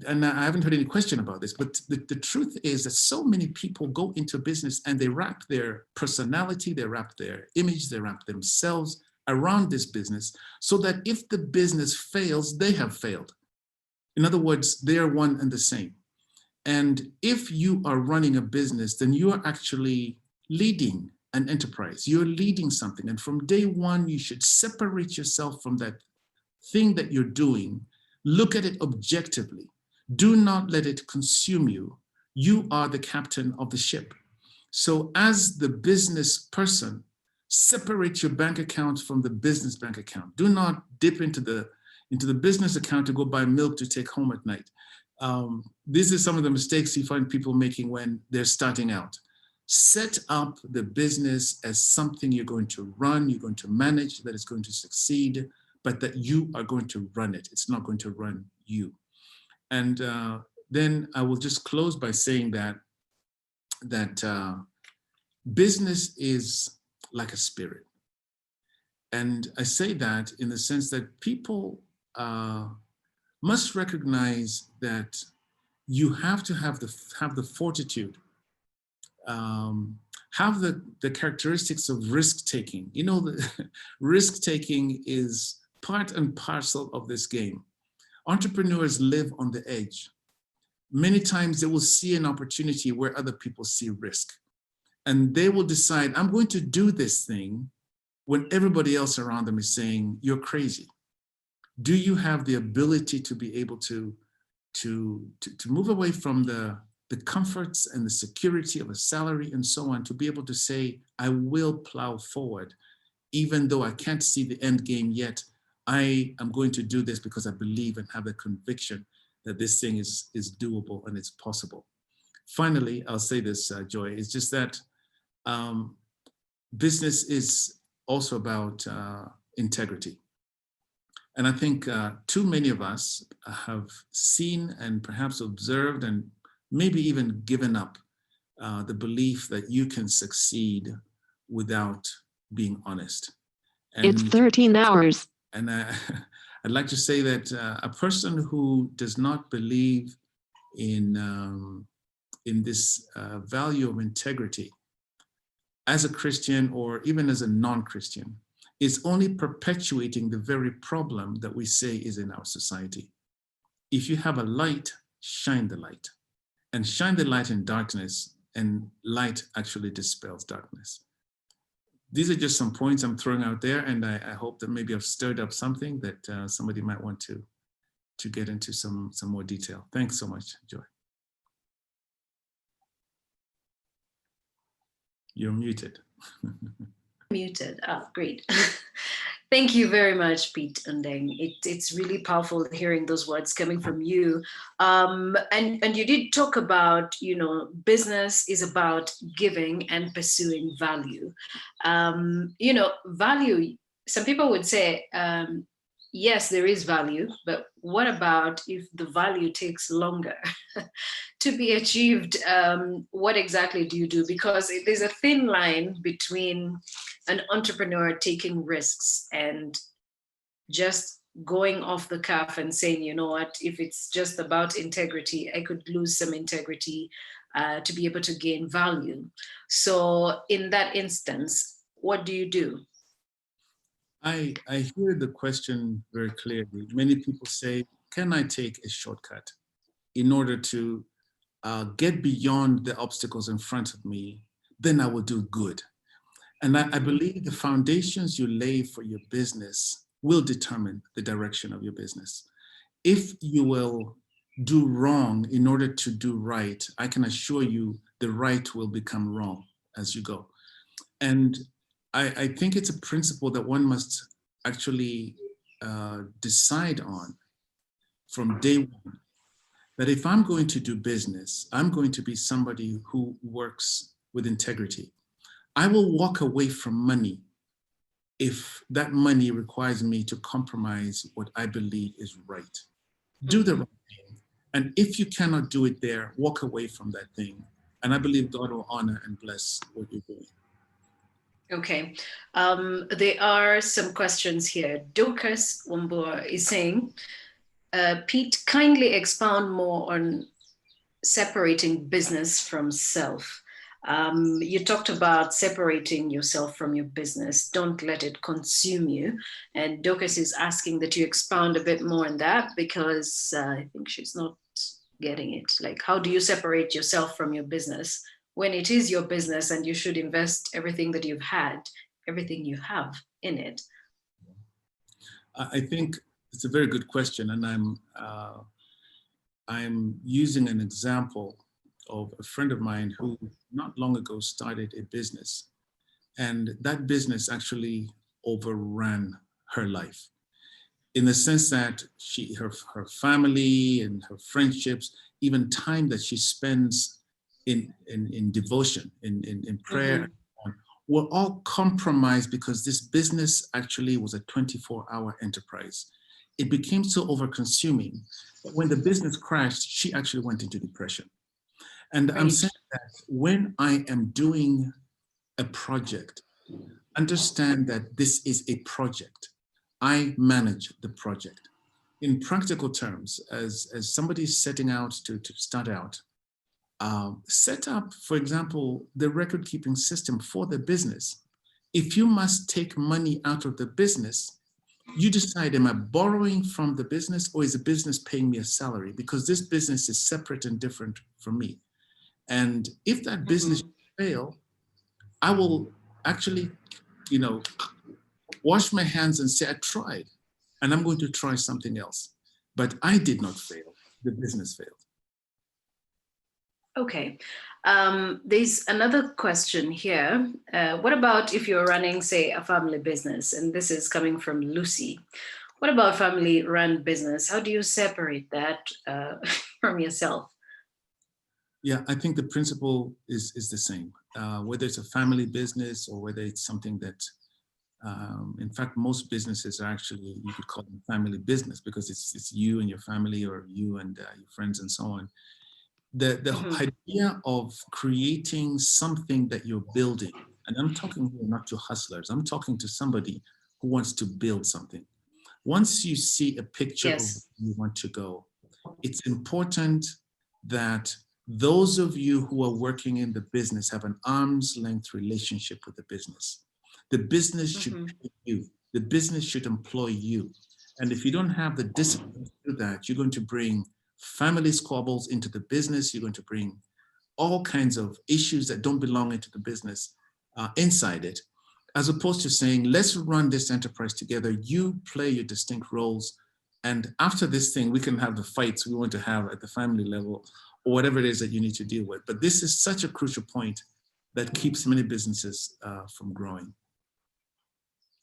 and I haven't heard any question about this, but the truth is that so many people go into business and they wrap their personality, they wrap their image, they wrap themselves around this business so that if the business fails, they have failed. In other words, they are one and the same. And if you are running a business, then you are actually leading an enterprise. You're leading something. And from day one, you should separate yourself from that thing that you're doing. Look at it objectively. Do not let it consume you. You are the captain of the ship. So as the business person, separate your bank account from the business bank account. Do not dip into the business account to go buy milk to take home at night. These are some of the mistakes you find people making when they're starting out. Set up the business as something you're going to run, you're going to manage, that it's going to succeed, but that you are going to run it. It's not going to run you. And then I will just close by saying that business is like a spirit. And I say that in the sense that people must recognize that you have to have the fortitude, have the characteristics of risk-taking. You know, the risk-taking is part and parcel of this game. Entrepreneurs live on the edge. Many times they will see an opportunity where other people see risk. And they will decide, I'm going to do this thing when everybody else around them is saying, you're crazy. Do you have the ability to be able to move away from the comforts and the security of a salary and so on, to be able to say, I will plow forward even though I can't see the end game yet, I am going to do this because I believe and have a conviction that this thing is doable and it's possible. Finally, I'll say this, Joy, it's just that business is also about integrity. And I think too many of us have seen and perhaps observed and maybe even given up the belief that you can succeed without being honest. And, it's 13 hours. And I'd like to say that a person who does not believe in this value of integrity as a Christian or even as a non-Christian is only perpetuating the very problem that we say is in our society. If you have a light, shine the light, and shine the light in darkness, and light actually dispels darkness. These are just some points I'm throwing out there, and I hope that maybe I've stirred up something that somebody might want to get into some more detail. Thanks so much, Joy. You're muted. Muted. Oh, great. Thank you very much, Pete Ondeng. It's really powerful hearing those words coming from you. And you did talk about, you know, business is about giving and pursuing value. You know, value, some people would say, yes, there is value, but what about if the value takes longer to be achieved? What exactly do you do? Because there's a thin line between an entrepreneur taking risks and just going off the cuff and saying, you know what, if it's just about integrity, I could lose some integrity to be able to gain value. So in that instance, what do you do? I hear the question very clearly. Many people say, can I take a shortcut in order to get beyond the obstacles in front of me? Then I will do good. And I believe the foundations you lay for your business will determine the direction of your business. If you will do wrong in order to do right, I can assure you the right will become wrong as you go. And I think it's a principle that one must actually decide on from day one, that if I'm going to do business, I'm going to be somebody who works with integrity. I will walk away from money if that money requires me to compromise what I believe is right. Do the right thing. And if you cannot do it there, walk away from that thing. And I believe God will honor and bless what you're doing. Okay, there are some questions here. Dorcas Wambua is saying, Pete, kindly expound more on separating business from self. You talked about separating yourself from your business. Don't let it consume you. And Dorcas is asking that you expound a bit more on that, because I think she's not getting it. Like, how do you separate yourself from your business when it is your business and you should invest everything that you've had, everything you have in it? I think it's a very good question, and I'm using an example of a friend of mine who not long ago started a business, and that business actually overran her life, in the sense that her family and her friendships, even time that she spends in devotion, in prayer, were all compromised because this business actually was a 24-hour enterprise. It became so over-consuming that when the business crashed, she actually went into depression. And I'm saying that when I am doing a project, understand that this is a project. I manage the project. In practical terms, as somebody setting out to start out, set up, for example, the record-keeping system for the business. If you must take money out of the business, you decide, am I borrowing from the business, or is the business paying me a salary? Because this business is separate and different from me. And if that business fail, I will actually, you know, wash my hands and say, I tried, and I'm going to try something else. But I did not fail, the business failed. Okay. There's another question here. What about if you're running, say, a family business? And this is coming from Lucy. What about family-run business? How do you separate that from yourself? Yeah, I think the principle is the same. Whether it's a family business or whether it's something that, in fact, most businesses are actually, you could call them family business because it's you and your family or you and your friends and so on. The idea of creating something that you're building, and I'm talking here not to hustlers, I'm talking to somebody who wants to build something. Once you see a picture of where you want to go, it's important that those of you who are working in the business have an arm's length relationship with the business. The business should pay you. The business should employ you. And if you don't have the discipline to do that, you're going to bring family squabbles into the business. You're going to bring all kinds of issues that don't belong into the business inside it, as opposed to saying, let's run this enterprise together. You play your distinct roles. And after this thing, we can have the fights we want to have at the family level or whatever it is that you need to deal with. But this is such a crucial point that keeps many businesses from growing.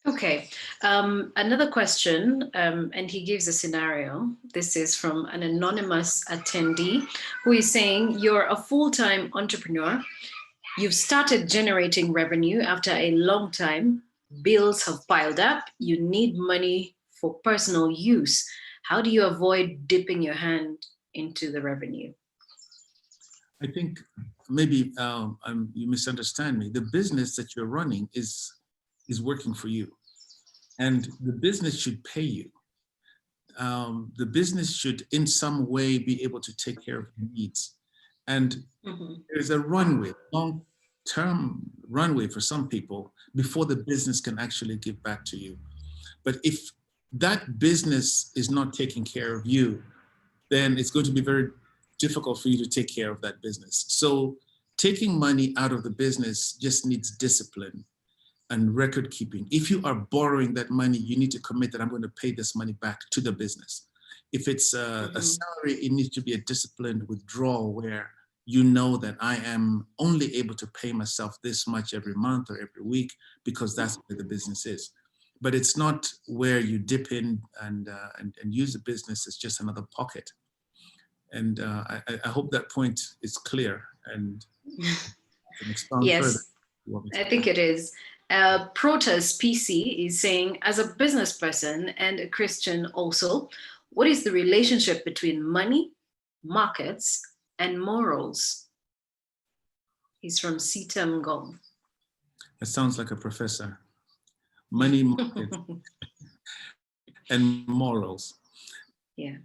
Okay, another question, and he gives a scenario. This is from an anonymous attendee who is saying, you're a full-time entrepreneur. You've started generating revenue after a long time. Bills have piled up. You need money for personal use. How do you avoid dipping your hand into the revenue? I think maybe you misunderstand me. The business that you're running is working for you. And the business should pay you. The business should in some way be able to take care of your needs. And there's a runway, long-term runway for some people before the business can actually give back to you. But if that business is not taking care of you, then it's going to be very difficult for you to take care of that business. So taking money out of the business just needs discipline and record keeping. If you are borrowing that money, you need to commit that I'm going to pay this money back to the business. If it's a salary, it needs to be a disciplined withdrawal where you know that I am only able to pay myself this much every month or every week because that's where the business is. But it's not where you dip in and use the business as just another pocket. And I hope that point is clear and I can expound further. I think it is. Protas PC is saying, as a business person and a Christian also, what is the relationship between money, markets, and morals? He's from C.I.T.A.M. Gong. That sounds like a professor. Money, markets, and morals. Yeah.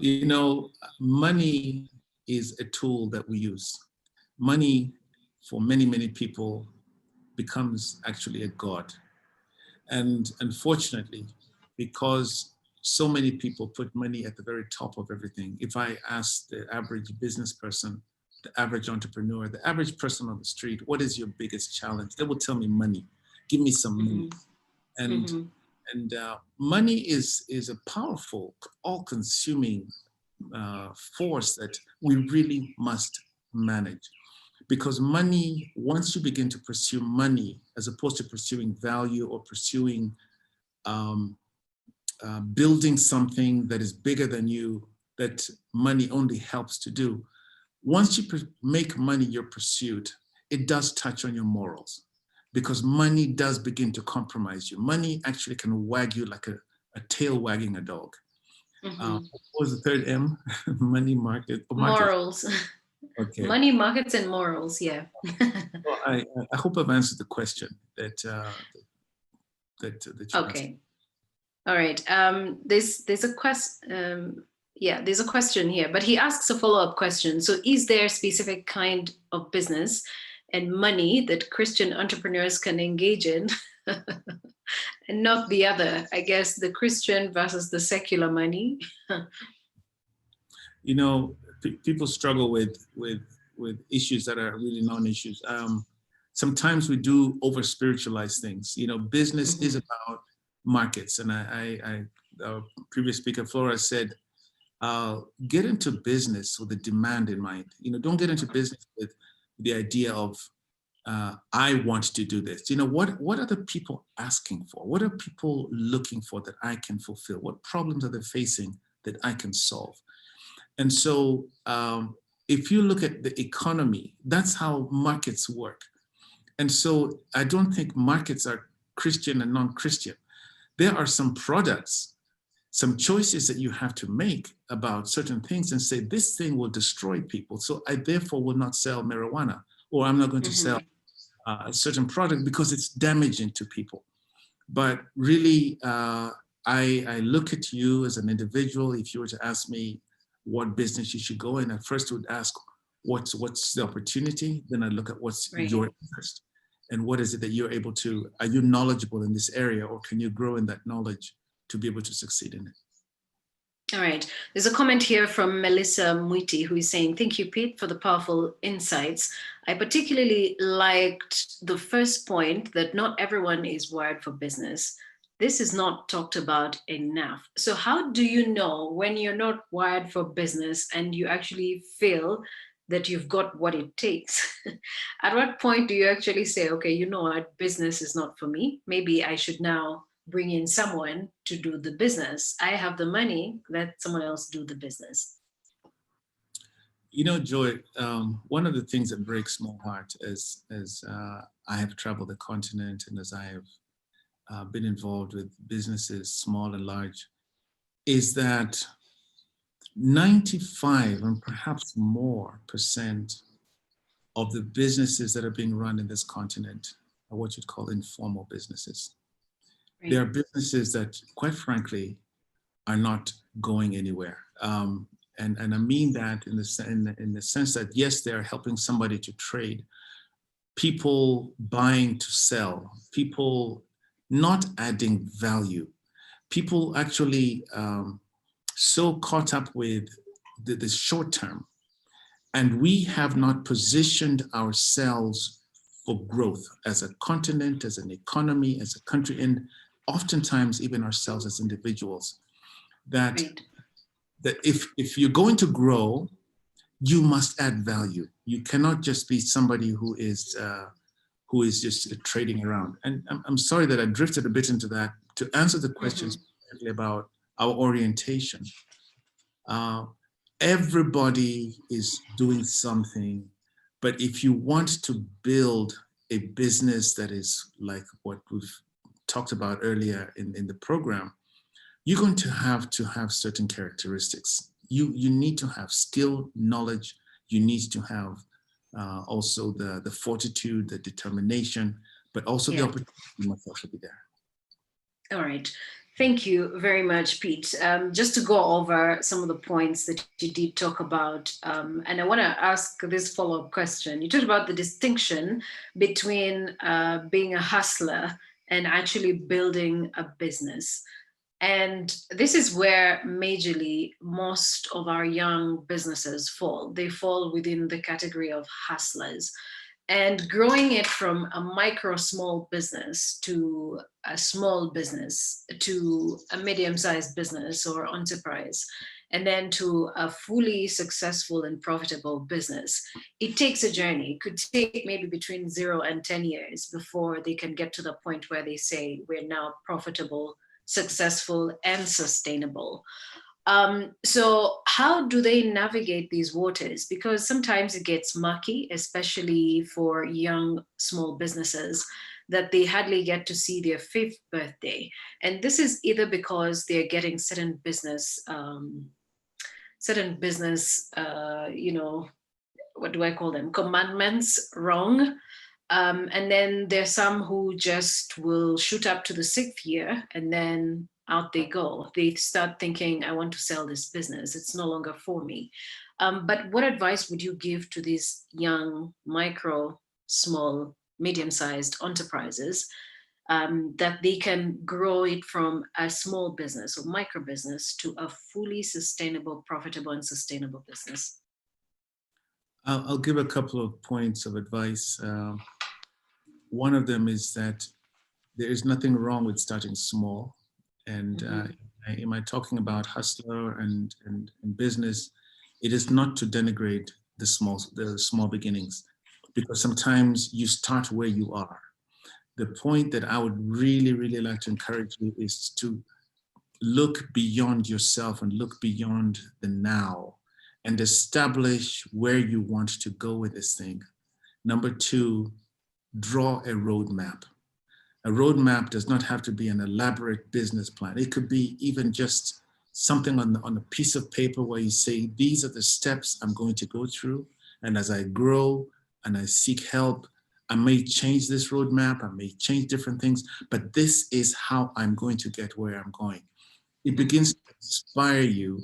You know, money is a tool that we use. Money, for many, many people, becomes actually a god. And unfortunately, because so many people put money at the very top of everything, if I ask the average business person, the average entrepreneur, the average person on the street, what is your biggest challenge? They will tell me money. Give me some money. And money is a powerful, all-consuming force that we really must manage. Because money, once you begin to pursue money, as opposed to pursuing value or pursuing building something that is bigger than you, that money only helps to do, once you make money your pursuit, it does touch on your morals. Because money does begin to compromise you. Money actually can wag you like a tail wagging a dog. What was the third M? Money, market. Morals. Okay. Money, markets, and morals. Yeah. Well, I hope I've answered the question that you okay. Asked. All right. There's a question. There's a question here, but he asks a follow-up question. So, is there a specific kind of business and money that Christian entrepreneurs can engage in, and not the other? I guess the Christian versus the secular money. You know, people struggle with issues that are really non-issues. Sometimes we do over spiritualize things. You know, business is about markets, and our previous speaker Flora said, get into business with the demand in mind. Don't get into business with the idea of, I want to do this. What are the people asking for? What are people looking for that I can fulfill? What problems are they facing that I can solve? And so if you look at the economy, that's how markets work. And so I don't think markets are Christian and non-Christian. There are some products, some choices that you have to make about certain things and say, this thing will destroy people. So I therefore will not sell marijuana, or I'm not going to sell a certain product because it's damaging to people. But really, I look at you as an individual. If you were to ask me what business you should go in, I first would ask, what's the opportunity? Then I look at what's your interest and what is it that you're able to, are you knowledgeable in this area, or can you grow in that knowledge to be able to succeed in it? All right. There's a comment here from Melissa Muiti, who is saying, thank you, Pete, for the powerful insights. I particularly liked the first point that not everyone is wired for business. This is not talked about enough. So how do you know when you're not wired for business and you actually feel that you've got what it takes? At what point do you actually say, okay, you know what, business is not for me. Maybe I should now bring in someone to do the business. I have the money, let someone else do the business. Joy, one of the things that breaks my heart as I have traveled the continent and as I have been involved with businesses, small and large, is that 95 and perhaps more % of the businesses that are being run in this continent are what you'd call informal businesses. Right. There are businesses that, quite frankly, are not going anywhere. And I mean that in the sense that, yes, they're helping somebody to trade, people buying to sell, people not adding value, people actually so caught up with the short term. And we have not positioned ourselves for growth as a continent, as an economy, as a country, and oftentimes even ourselves as individuals. That if you're going to grow, you must add value. You cannot just be somebody who is just trading around. And I'm sorry that I drifted a bit into that. To answer the questions about our orientation, everybody is doing something, but if you want to build a business that is like what we've talked about earlier in the program, you're going to have certain characteristics. You need to have skill, knowledge. You need to have also the fortitude, the determination, but also the opportunity must also be there. All right. Thank you very much, Pete. Just to go over some of the points that you did talk about, and I want to ask this follow-up question. You talked about the distinction between being a hustler and actually building a business. And this is where majorly most of our young businesses fall. They fall within the category of hustlers. And growing it from a micro small business to a small business to a medium-sized business or enterprise, and then to a fully successful and profitable business, it takes a journey. It could take maybe between 0 and 10 years before they can get to the point where they say, we're now profitable, successful, and sustainable. So how do they navigate these waters? Because sometimes it gets murky, especially for young, small businesses, that they hardly get to see their 5th birthday. And this is either because they're getting certain business, what do I call them? Commandments wrong. And then there's some who just will shoot up to the 6th year and then out they go. They start thinking, I want to sell this business. It's no longer for me. But what advice would you give to these young, micro, small, medium-sized enterprises that they can grow it from a small business or micro business to a fully sustainable, profitable, and sustainable business? I'll give a couple of points of advice. One of them is that there is nothing wrong with starting small. And am I talking about hustler and business? It is not to denigrate the small beginnings, because sometimes you start where you are. The point that I would really, really like to encourage you is to look beyond yourself and look beyond the now and establish where you want to go with this thing. Number two, draw a roadmap. A roadmap does not have to be an elaborate business plan. It could be even just something on a piece of paper where you say, these are the steps I'm going to go through. And as I grow and I seek help, I may change this roadmap, I may change different things, but this is how I'm going to get where I'm going. It begins to inspire you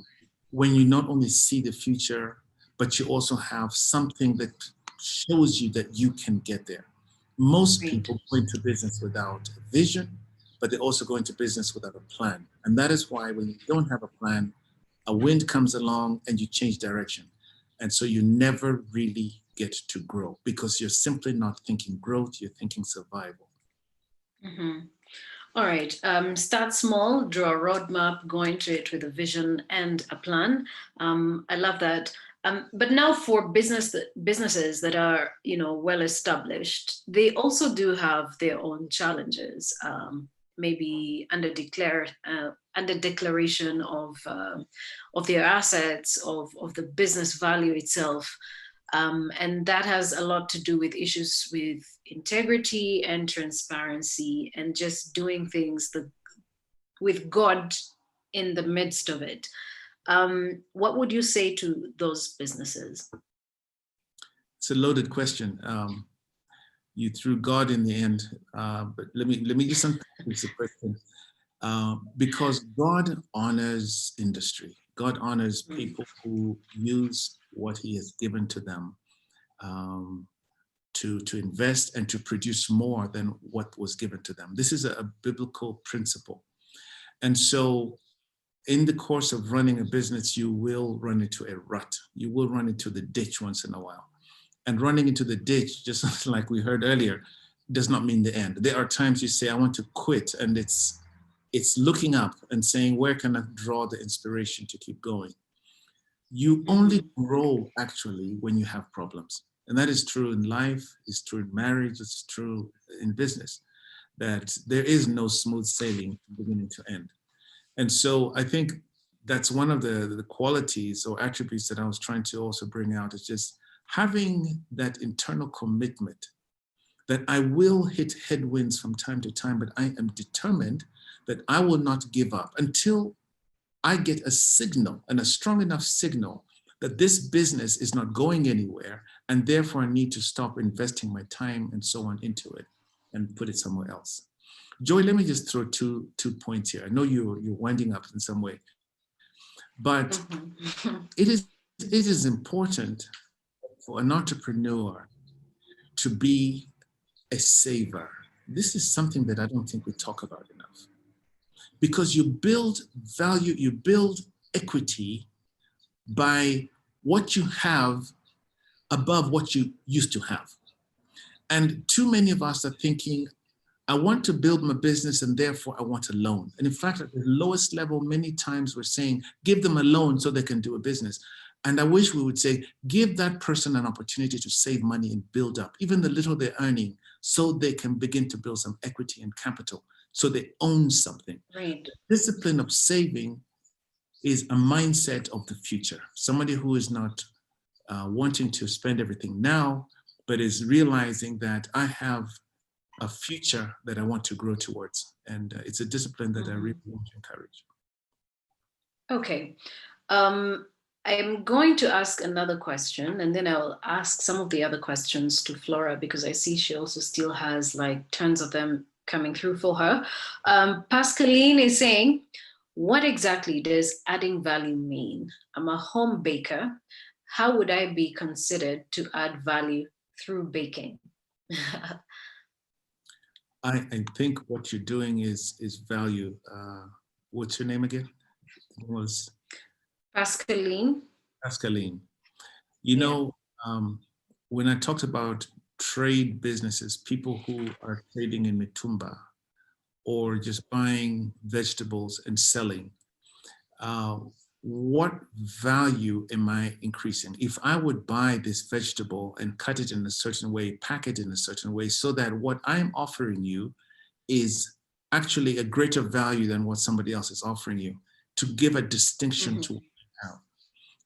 when you not only see the future, but you also have something that shows you that you can get there. Most people go into business without a vision, but they also go into business without a plan. And that is why when you don't have a plan, a wind comes along and you change direction. And so you never really get to grow because you're simply not thinking growth, you're thinking survival. Mm-hmm. All right, start small, draw a roadmap, go into it with a vision and a plan. I love that. But now for businesses that are, well established, they also do have their own challenges. Maybe under declaration of their assets, of the business value itself. And that has a lot to do with issues with integrity and transparency and just doing things with God in the midst of it. What would you say to those businesses? It's a loaded question. You threw God in the end, but let me just unpack this question. Because God honors industry. God honors people who use what He has given to them to invest and to produce more than what was given to them. This is a biblical principle. And so in the course of running a business, you will run into a rut. You will run into the ditch once in a while. And running into the ditch, just like we heard earlier, does not mean the end. There are times you say, I want to quit, and it's looking up and saying, where can I draw the inspiration to keep going? You only grow actually when you have problems. And that is true in life, it's true in marriage, it's true in business, that there is no smooth sailing from beginning to end. And so I think that's one of the qualities or attributes that I was trying to also bring out, is just having that internal commitment that I will hit headwinds from time to time, but I am determined that I will not give up until I get a signal, and a strong enough signal, that this business is not going anywhere, and therefore I need to stop investing my time and so on into it and put it somewhere else. Joy, let me just throw two points here. I know you're winding up in some way, but it is important for an entrepreneur to be a saver. This is something that I don't think we talk about enough, because you build value, you build equity by what you have above what you used to have. And too many of us are thinking, I want to build my business and therefore I want a loan. And in fact, at the lowest level, many times we're saying, give them a loan so they can do a business. And I wish we would say, give that person an opportunity to save money and build up, even the little they're earning, so they can begin to build some equity and capital, so they own something. Right. The discipline of saving is a mindset of the future. Somebody who is not wanting to spend everything now, but is realizing that I have a future that I want to grow towards. And it's a discipline that I really want to encourage. Okay. I'm going to ask another question, and then I'll ask some of the other questions to Flora, because I see she also still has like tons of them coming through for her. Pascaline is saying, what exactly does adding value mean? I'm a home baker. How would I be considered to add value through baking? I think what you're doing is value. What's your name again? It was Pascaline. Pascaline. You know, when I talked about trade businesses, people who are trading in mitumba or just buying vegetables and selling, what value am I increasing? If I would buy this vegetable and cut it in a certain way, pack it in a certain way, so that what I'm offering you is actually a greater value than what somebody else is offering you, to give a distinction to what you have.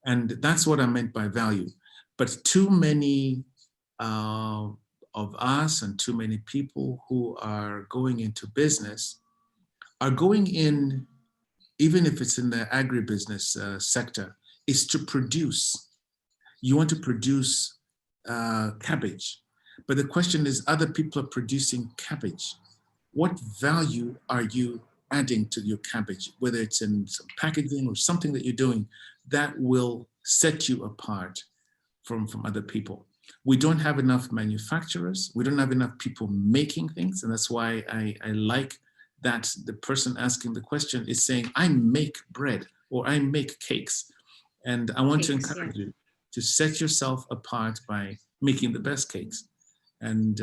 And that's what I meant by value. But too many of us and too many people who are going into business are going in, even if it's in the agribusiness sector, is to produce. You want to produce cabbage. But the question is, other people are producing cabbage. What value are you adding to your cabbage, whether it's in some packaging or something that you're doing that will set you apart from other people? We don't have enough manufacturers. We don't have enough people making things. And that's why I like that the person asking the question is saying, I make bread or I make cakes. And I want to encourage you to set yourself apart by making the best cakes. And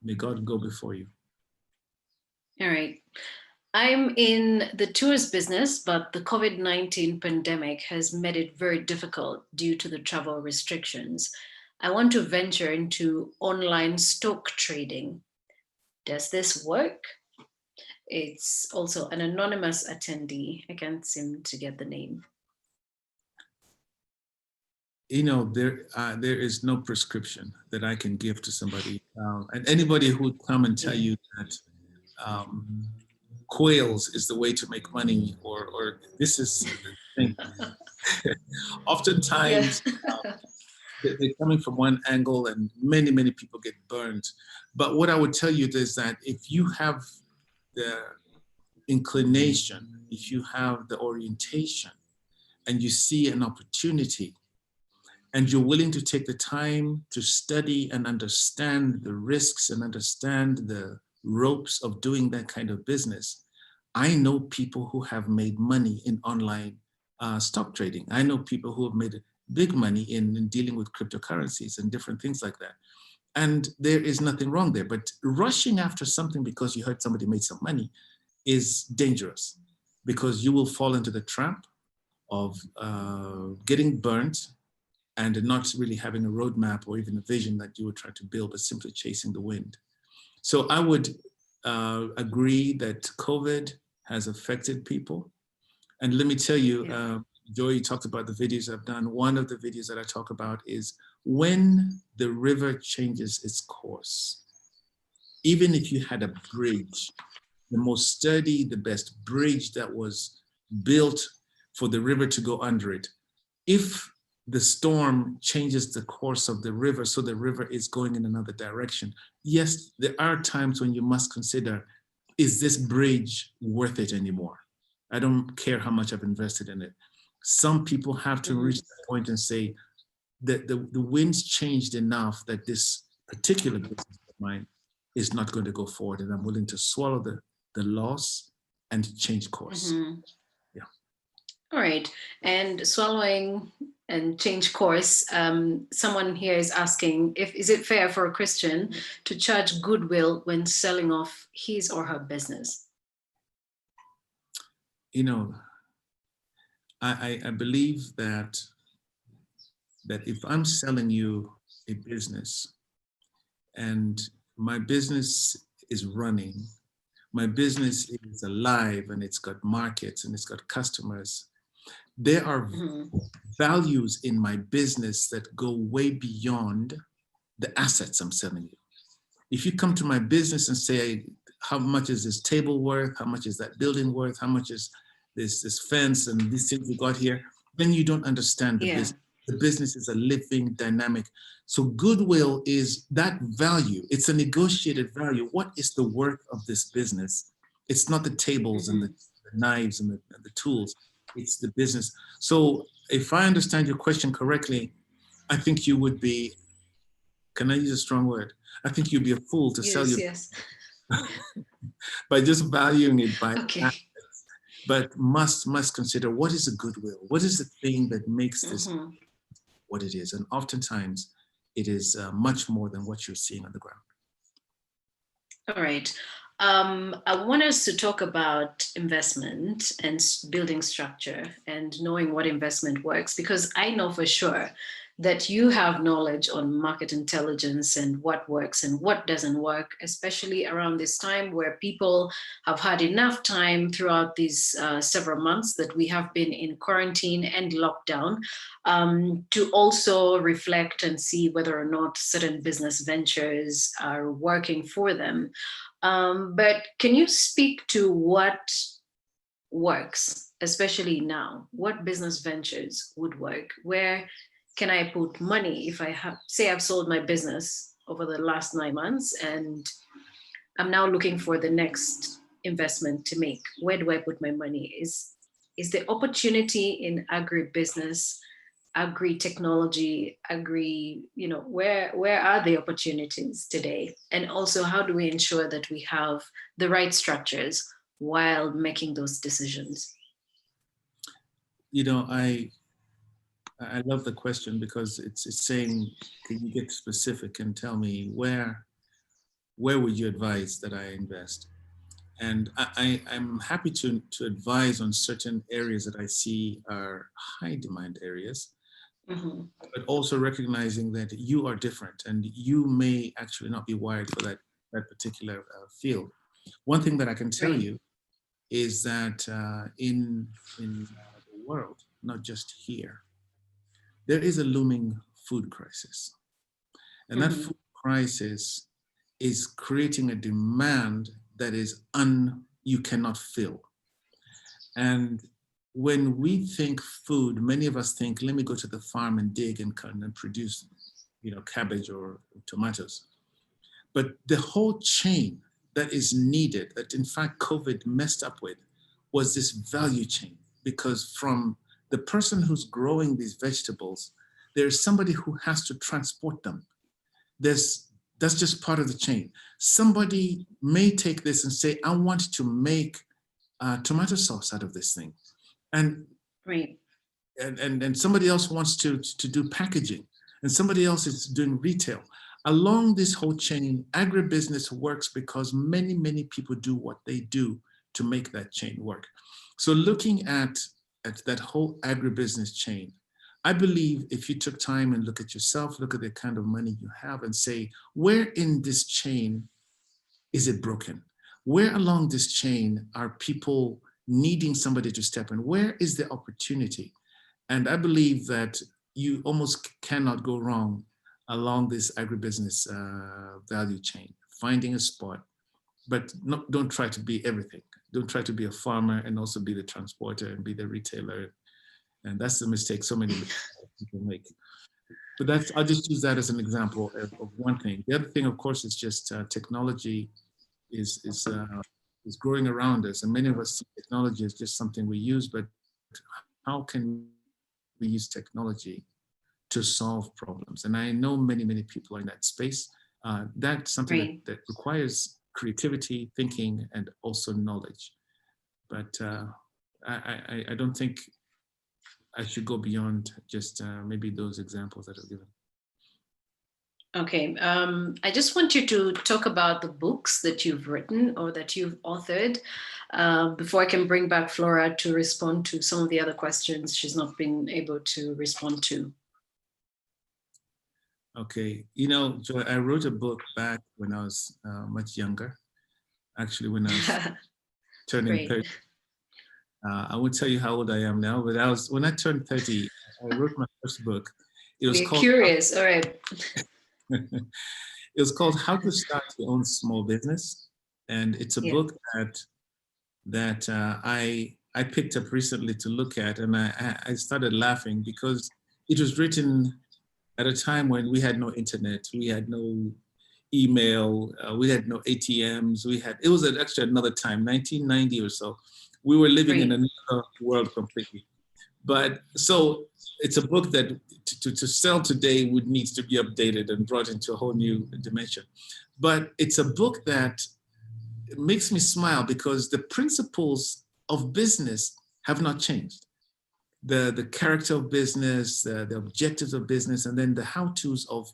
may God go before you. All right. I'm in the tours business, but the COVID-19 pandemic has made it very difficult due to the travel restrictions. I want to venture into online stock trading. Does this work? It's also an anonymous attendee. I can't seem to get the name. You know, there is no prescription that I can give to somebody. And anybody who would come and tell you that quails is the way to make money, or this is the thing. Oftentimes, they're coming from one angle and many people get burned. But what I would tell you is that if you have the inclination, if you have the orientation, and you see an opportunity, and you're willing to take the time to study and understand the risks and understand the ropes of doing that kind of business. I know people who have made money in online stock trading. I know people who have made big money in dealing with cryptocurrencies and different things like that. And there is nothing wrong there, but rushing after something because you heard somebody made some money is dangerous, because you will fall into the trap of getting burnt and not really having a roadmap or even a vision that you would try to build, but simply chasing the wind. So I would agree that COVID has affected people. And let me tell you, Joy talked about the videos I've done. One of the videos that I talk about is when the river changes its course, even if you had a bridge, the most sturdy, the best bridge that was built for the river to go under it, if the storm changes the course of the river, so the river is going in another direction, yes, there are times when you must consider, is this bridge worth it anymore? I don't care how much I've invested in it. Some people have to reach that point and say that the wind's changed enough that this particular business of mine is not going to go forward, and I'm willing to swallow the loss and change course. Yeah. All right. And swallowing and change course, someone here is asking, is it fair for a Christian to charge goodwill when selling off his or her business? You know, I believe that if I'm selling you a business and my business is running, my business is alive and it's got markets and it's got customers, there are values in my business that go way beyond the assets I'm selling you. If you come to my business and say, how much is this table worth? How much is that building worth? How much is this fence and these things we got here? Then you don't understand the business. The business is a living, dynamic. So goodwill is that value. It's a negotiated value. What is the worth of this business? It's not the tables and the knives and the tools. It's the business. So if I understand your question correctly, I think you would be, can I use a strong word? I think you'd be a fool to sell your by just valuing it by assets, but must consider, what is a goodwill? What is the thing that makes this what it is? And oftentimes it is much more than what you're seeing on the ground. All right. I want us to talk about investment and building structure and knowing what investment works, because I know for sure that you have knowledge on market intelligence and what works and what doesn't work, especially around this time where people have had enough time throughout these several months that we have been in quarantine and lockdown, to also reflect and see whether or not certain business ventures are working for them. But can you speak to what works, especially now? What business ventures would work? Where can I put money if I have, say, I've sold my business over the last 9 months and I'm now looking for the next investment to make? Where do I put my money? Is the opportunity in agribusiness, agri-technology, where are the opportunities today? And also, how do we ensure that we have the right structures while making those decisions? I love the question because it's saying, can you get specific and tell me where would you advise that I invest? And I'm happy to advise on certain areas that I see are high demand areas, Mm-hmm. but also recognizing that you are different and you may actually not be wired for that particular field. One thing that I can tell you is that in the world, not just here, there is a looming food crisis. And that food crisis is creating a demand that you cannot fill. And when we think food, many of us think, let me go to the farm and dig and produce, cabbage or tomatoes. But the whole chain that is needed, that in fact COVID messed up with, was this value chain. Because from the person who's growing these vegetables, there's somebody who has to transport them. That's just part of the chain. Somebody may take this and say, I want to make tomato sauce out of this thing. And somebody else wants to do packaging, and somebody else is doing retail. Along this whole chain, agribusiness works because many, many people do what they do to make that chain work. So looking at that whole agribusiness chain, I believe if you took time and look at yourself, look at the kind of money you have and say, where in this chain is it broken? Where along this chain are people needing somebody to step in? Where is the opportunity? And I believe that you almost cannot go wrong along this agribusiness value chain, finding a spot, but don't try to be everything. Don't try to be a farmer and also be the transporter and be the retailer. And that's the mistake so many people make. But I'll just use that as an example of one thing. The other thing, of course, is just technology is growing around us, and many of us see technology as just something we use. But how can we use technology to solve problems? And I know many people are in that space. That's something that requires creativity, thinking, and also knowledge. But I don't think I should go beyond just maybe those examples that I've given. Okay, I just want you to talk about the books that you've written or that you've authored before I can bring back Flora to respond to some of the other questions she's not been able to respond to. Okay, Joy, I wrote a book back when I was much younger, actually when I was turning 30. I won't tell you how old I am now, but when I turned 30, I wrote my first book. It was called Curious, all right. It was called How to Start Your Own Small Business. And it's a book that I picked up recently to look at, and I started laughing because it was written at a time when we had no internet, we had no email, we had no ATMs, it was actually another time, 1990 or so. We were living in another world completely. But so it's a book that to sell today would need to be updated and brought into a whole new dimension. But it's a book that makes me smile because the principles of business have not changed. The character of business, the objectives of business, and then the how-tos of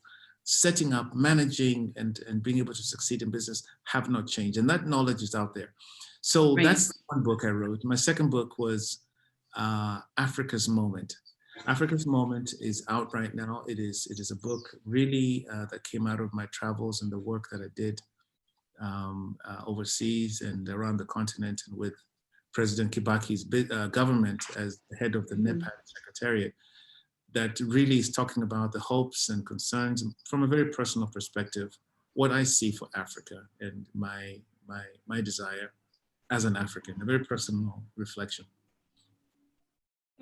setting up, managing, and being able to succeed in business have not changed. And that knowledge is out there. So that's one book I wrote. My second book was Africa's Moment. Africa's Moment is out right now. It is a book really that came out of my travels and the work that I did overseas and around the continent, and with President Kibaki's government as the head of the NEPAD Secretariat, that really is talking about the hopes and concerns from a very personal perspective, what I see for Africa and my desire as an African, a very personal reflection.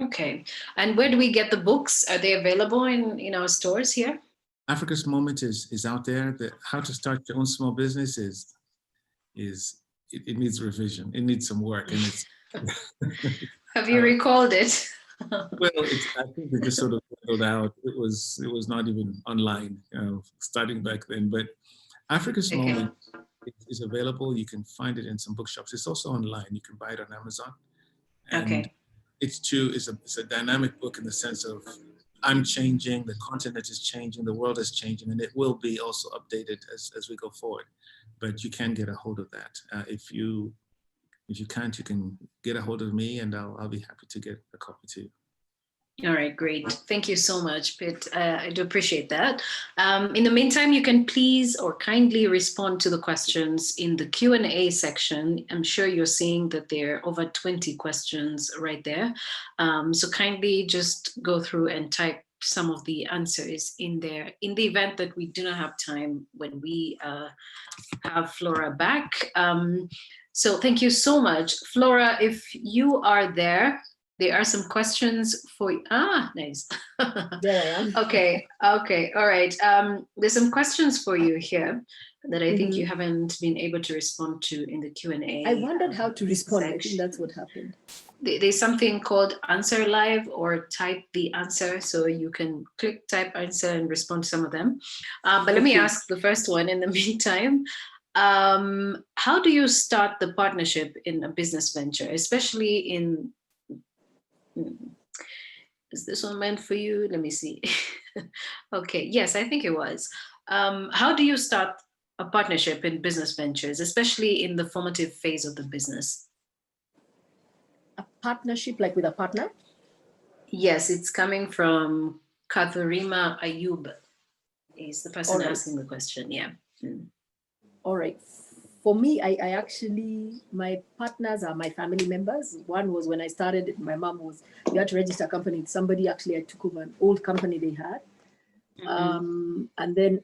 Okay, and where do we get the books? Are they available in our stores here? Africa's Moment is out there. How to start your own small business it needs revision. It needs some work, and it's. Have you recalled it? Well, I think it just sort of fizzled out. It was not even online, starting back then. But Africa's Moment is available. You can find it in some bookshops. It's also online. You can buy it on Amazon. And it's a dynamic book in the sense of I'm changing, the continent is changing, the world is changing, and it will be also updated as we go forward. But you can get a hold of that. If you can't, you can get a hold of me, and I'll be happy to get a copy to you. All right, great. Thank you so much, Pitt. I do appreciate that. In the meantime, you can please or kindly respond to the questions in the Q&A section. I'm sure you're seeing that there are over 20 questions right there. So kindly just go through and type some of the answers in there. In the event that we do not have time when we have Florah back. So thank you so much. Florah, if you are there, there are some questions for you. Nice. There I am. Okay, all right. There's some questions for you here that I think you haven't been able to respond to in the Q&A. I wondered how to respond. I think that's what happened. There's something called Answer Live or Type the Answer. So you can click Type Answer and respond to some of them. But let me ask the first one in the meantime. How do you start the partnership in a business venture, especially in... Is this one meant for you? Let me see. Okay, yes, I think it was. How do you start a partnership in business ventures, especially in the formative phase of the business? A partnership, like with a partner? Yes, it's coming from Katharima Ayub, is the person asking the question, yeah. All right. For me, I actually, my partners are my family members. One was when I started, my mom we had to register a company. Somebody actually, I took over an old company they had. And then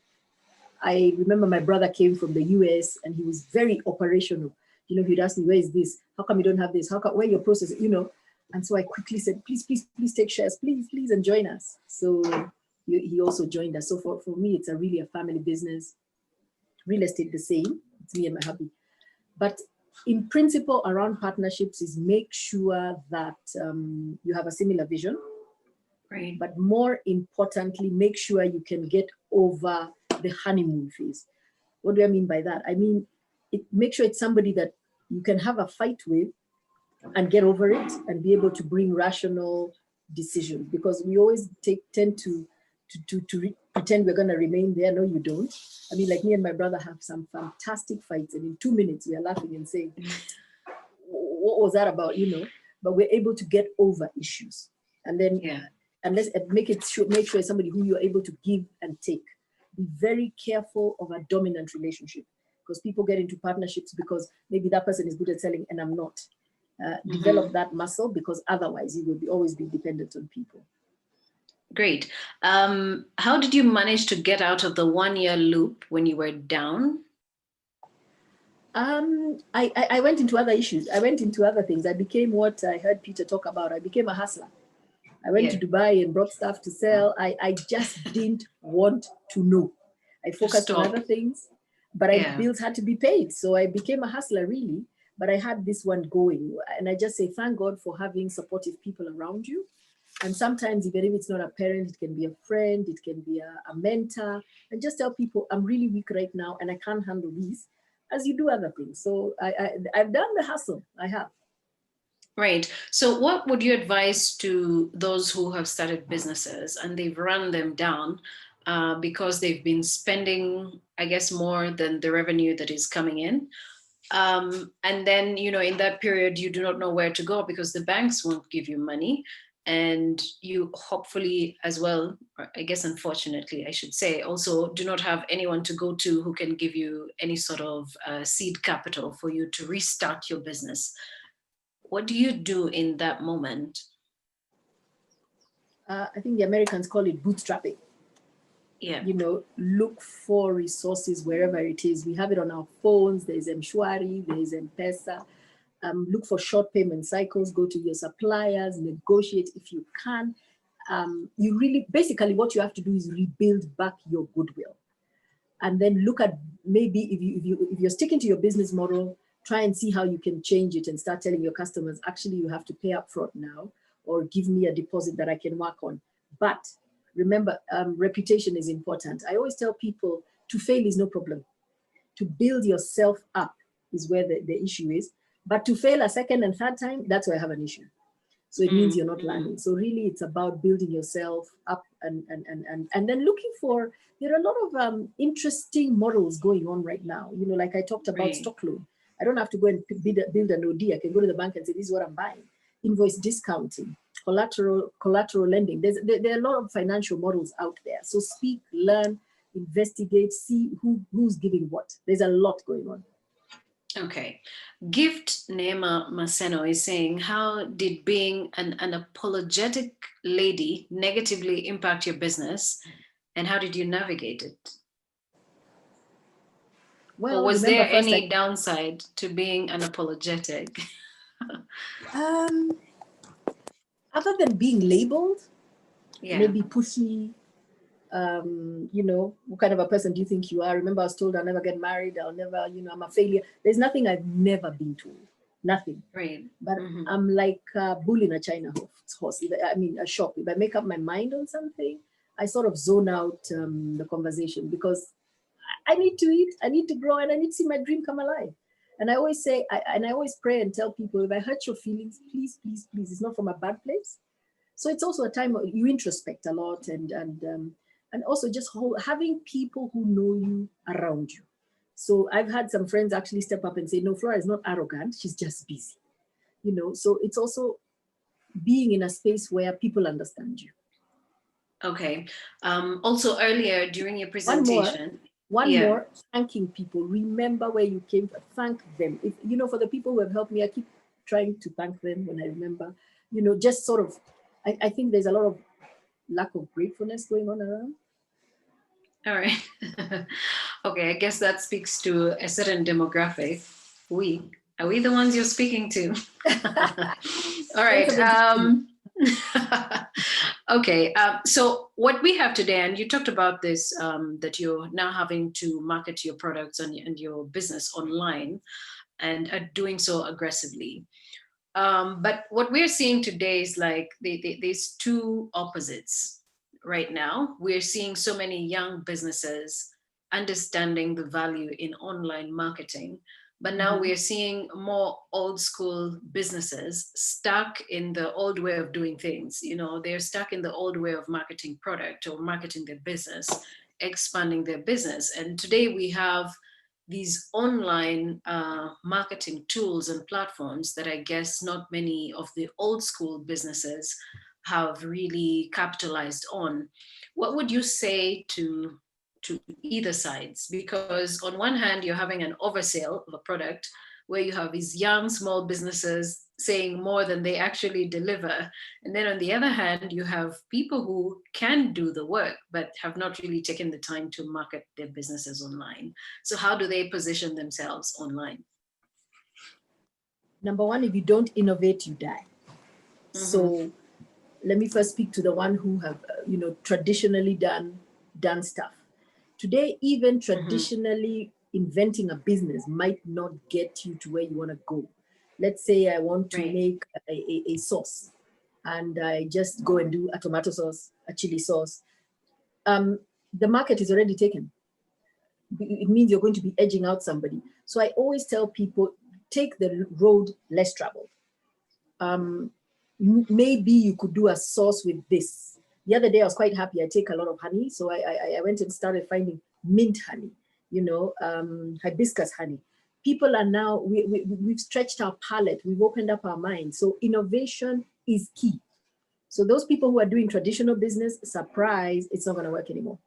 I remember my brother came from the US and he was very operational. He'd ask me, where is this? How come you don't have this? Where your process, And so I quickly said, please take shares, please, and join us. So he also joined us. So for me, it's really a family business. Real estate the same. It's me and my hubby. But in principle, around partnerships is make sure that you have a similar vision. Right. But more importantly, make sure you can get over the honeymoon phase. What do I mean by that? I mean, make sure it's somebody that you can have a fight with and get over it and be able to bring rational decisions, because we always tend to pretend we're going to remain there. No, you don't. I mean, like me and my brother have some fantastic fights, and in 2 minutes we are laughing and saying, what was that about, But we're able to get over issues. And then make sure it's somebody who you're able to give and take. Be very careful of a dominant relationship, because people get into partnerships because maybe that person is good at selling and I'm not. Develop that muscle, because otherwise you will always be dependent on people. Great. How did you manage to get out of the 1-year loop when you were down? I went into other issues. I went into other things. I became what I heard Peter talk about. I became a hustler. I went to Dubai and brought stuff to sell. I just didn't want to know. I focused on other things, but bills had to be paid. So I became a hustler, really. But I had this one going. And I just say, thank God for having supportive people around you. And sometimes, even if it's not a parent, it can be a friend, it can be a mentor. And just tell people, I'm really weak right now and I can't handle these, as you do other things. So I've done the hustle. I have. Right. So what would you advise to those who have started businesses and they've run them down? because they've been spending, I guess, more than the revenue that is coming in. And then, in that period, you do not know where to go because the banks won't give you money. And you hopefully as well, or I guess, unfortunately, I should say, also do not have anyone to go to who can give you any sort of seed capital for you to restart your business. What do you do in that moment? I think the Americans call it bootstrapping. Yeah. Look for resources wherever it is. We have it on our phones. There's M-Shwari, there's M-Pesa. Look for short payment cycles. Go to your suppliers, negotiate if you can. You really, basically what you have to do is rebuild back your goodwill. And then look at maybe if you're sticking to your business model, try and see how you can change it and start telling your customers, actually, you have to pay up front now, or give me a deposit that I can work on. But remember, reputation is important. I always tell people to fail is no problem. To build yourself up is where the issue is. But to fail a second and third time, that's where I have an issue. So it means you're not learning. So really it's about building yourself up and then looking for, there are a lot of interesting models going on right now. Like I talked about stock loan. I don't have to go and build an OD. I can go to the bank and say, this is what I'm buying. Invoice discounting, collateral lending. There are a lot of financial models out there. So speak, learn, investigate, see who's giving what. There's a lot going on. Okay. Gift Nema Maseno is saying, how did being an unapologetic lady negatively impact your business, and how did you navigate it? Well, or was there any downside to being unapologetic? Other than being labeled, maybe pushy, what kind of a person do you think you are? Remember, I was told I'll never get married, I'll never, I'm a failure. There's nothing I've never been told. Nothing. Right. But I'm like a bull in a China horse. A shop. If I make up my mind on something, I sort of zone out the conversation because I need to eat, I need to grow, and I need to see my dream come alive. And I always say, I always pray and tell people, if I hurt your feelings, please, please, please, it's not from a bad place. So it's also a time where you introspect a lot and also just having people who know you around you. So I've had some friends actually step up and say, no, Flora is not arrogant, she's just busy. So it's also being in a space where people understand you. Okay. Also earlier during your presentation. One more, thanking people. Remember where you came from, thank them. If, for the people who have helped me, I keep trying to thank them when I remember, just sort of, I think there's a lot of lack of gratefulness going on around. All right. Okay, I guess that speaks to a certain demographic. Are we the ones you're speaking to? All right. Okay. So what we have today, and you talked about this, that you're now having to market your products and your business online and are doing so aggressively. But what we're seeing today is like there's two opposites. Right now, we're seeing so many young businesses understanding the value in online marketing, but now we're seeing more old school businesses stuck in the old way of doing things. They're stuck in the old way of marketing product or marketing their business, expanding their business. And today we have these online marketing tools and platforms that I guess not many of the old school businesses have really capitalized on. What would you say to either sides? Because on one hand, you're having an oversale of a product where you have these young, small businesses saying more than they actually deliver. And then on the other hand, you have people who can do the work, but have not really taken the time to market their businesses online. So how do they position themselves online? Number one, if you don't innovate, you die. So let me first speak to the one who have, traditionally done stuff. Today, even traditionally inventing a business might not get you to where you want to go. Let's say I want to make a sauce and I just go and do a tomato sauce, a chili sauce. The market is already taken. It means you're going to be edging out somebody. So I always tell people, take the road less traveled. Maybe you could do a sauce with this, The other day I was quite happy. I take a lot of honey, so I went and started finding mint honey, hibiscus honey. People are now, we've stretched our palate, we've opened up our minds. So innovation is key. So those people who are doing traditional business, surprise, it's not going to work anymore.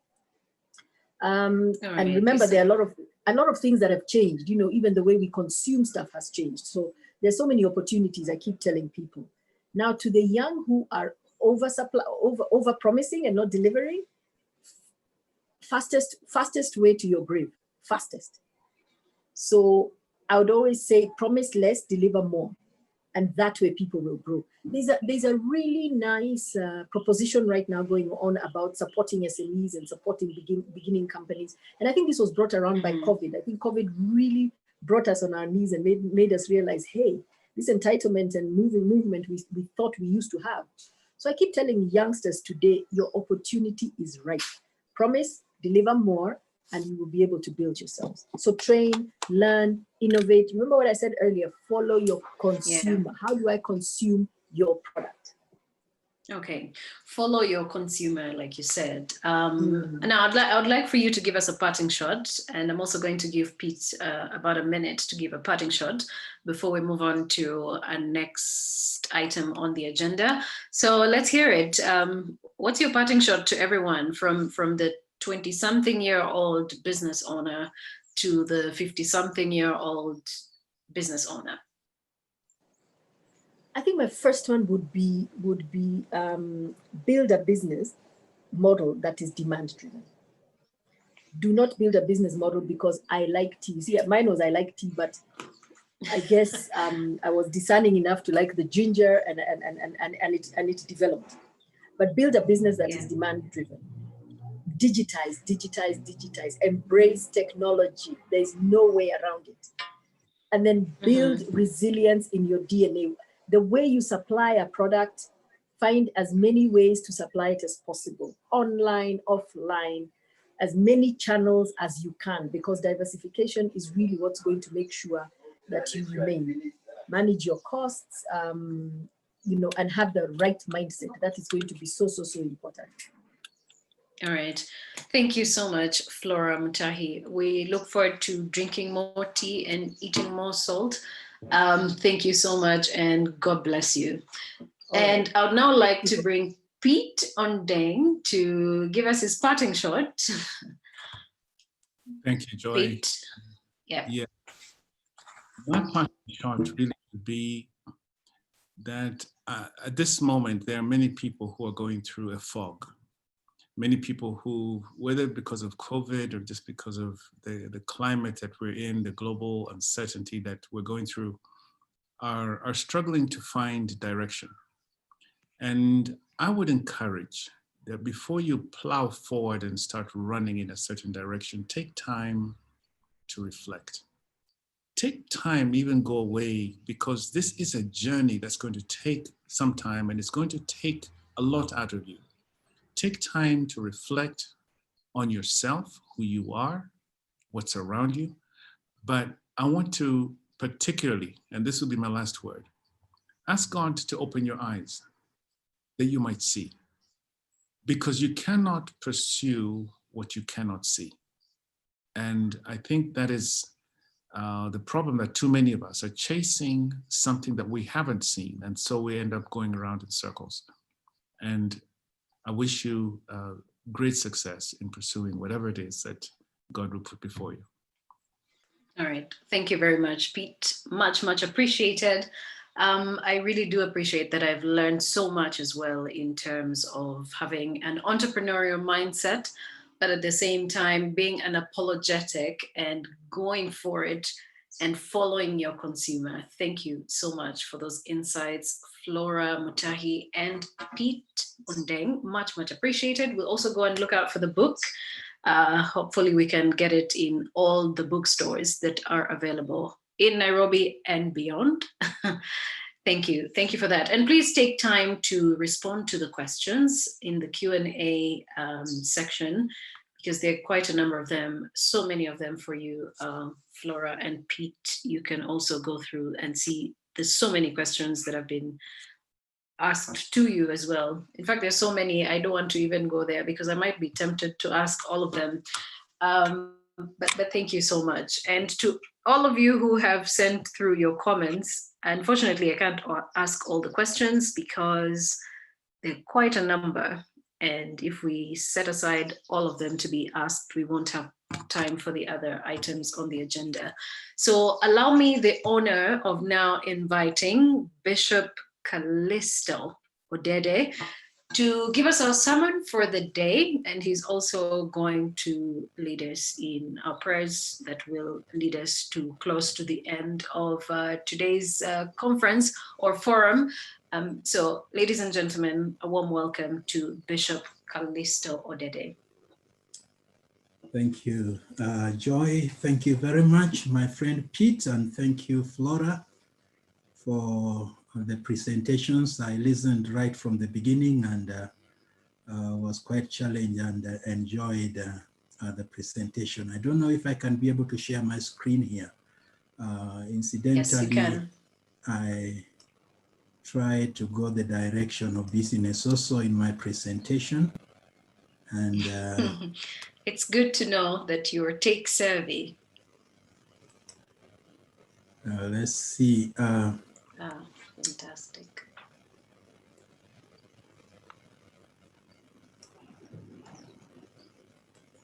And remember, there are a lot of things that have changed. Even the way we consume stuff has changed. So there's so many opportunities. I keep telling people. Now, to the young who are over promising and not delivering, fastest way to your grave, fastest. So I would always say, promise less, deliver more. And that way people will grow. There's a really nice proposition right now going on about supporting SMEs and supporting beginning companies. And I think this was brought around by COVID. I think COVID really brought us on our knees and made us realize, hey, this entitlement and movement we thought we used to have. So I keep telling youngsters today, your opportunity is right. Promise, deliver more, and you will be able to build yourselves. So train, learn, innovate. Remember what I said earlier, follow your consumer. Yeah. How do I consume your product? Okay, follow your consumer, like you said. Now, I would like for you to give us a parting shot, and I'm also going to give Pete about a minute to give a parting shot before we move on to our next item on the agenda. So let's hear it. What's your parting shot to everyone from the 20-something-year-old business owner to the 50-something-year-old business owner? I think my first one would be build a business model that is demand driven. Do not build a business model because I like tea. See, mine was I like tea, but I guess I was discerning enough to like the ginger and it developed. But build a business that is demand driven. Digitize, embrace technology. There's no way around it. And then build resilience in your DNA. The way you supply a product, find as many ways to supply it as possible. Online, offline, as many channels as you can, because diversification is really what's going to make sure that you remain. Manage your costs, and have the right mindset. That is going to be so important. All right. Thank you so much, Florah, Mutahi. We look forward to drinking more tea and eating more salt. Thank you so much, and God bless you. And I would now like to bring Pete Ondeng to give us his parting shot. Thank you, Joy. Pete. Yeah. My parting shot really would be that at this moment, there are many people who are going through a fog. Many people who, whether because of COVID or just because of the climate that we're in, the global uncertainty that we're going through, are struggling to find direction. And I would encourage that before you plow forward and start running in a certain direction, take time to reflect. Take time, even go away, because this is a journey that's going to take some time and it's going to take a lot out of you. Take time to reflect on yourself, who you are, what's around you. But I want to particularly, and this will be my last word, ask God to open your eyes that you might see. Because you cannot pursue what you cannot see. And I think that is the problem, that too many of us are chasing something that we haven't seen. And so we end up going around in circles. And I wish you great success in pursuing whatever it is that God will put before you. All right. Thank you very much, Pete. Much appreciated. I really do appreciate that. I've learned so much as well in terms of having an entrepreneurial mindset, but at the same time being unapologetic and going for it and following your consumer. Thank you so much for those insights, Florah, Mutahi, and Pete Ondeng. Much appreciated. We'll also go and look out for the book. Hopefully we can get it in all the bookstores that are available in Nairobi and beyond. Thank you for that. And please take time to respond to the questions in the Q&A section, because there are quite a number of them, so many of them for you, Florah and Pete. You can also go through and see there's so many questions that have been asked to you as well. In fact, there's so many, I don't want to even go there because I might be tempted to ask all of them. But thank you so much. And to all of you who have sent through your comments, unfortunately, I can't ask all the questions because they're quite a number. And if we set aside all of them to be asked, we won't have time for the other items on the agenda. So allow me the honor of now inviting Bishop Calisto Odede to give us our sermon for the day. And he's also going to lead us in our prayers that will lead us to close to the end of today's conference or forum. So ladies and gentlemen, a warm welcome to Bishop Calisto Odede. Thank you, Joy. Thank you very much, my friend Pete, and thank you, Flora, for the presentations. I listened right from the beginning and was quite challenged and enjoyed the presentation. I don't know if I can be able to share my screen here. Incidentally, yes, you can. I tried to go the direction of business also in my presentation. And it's good to know that you're tech savvy. Let's see. Fantastic.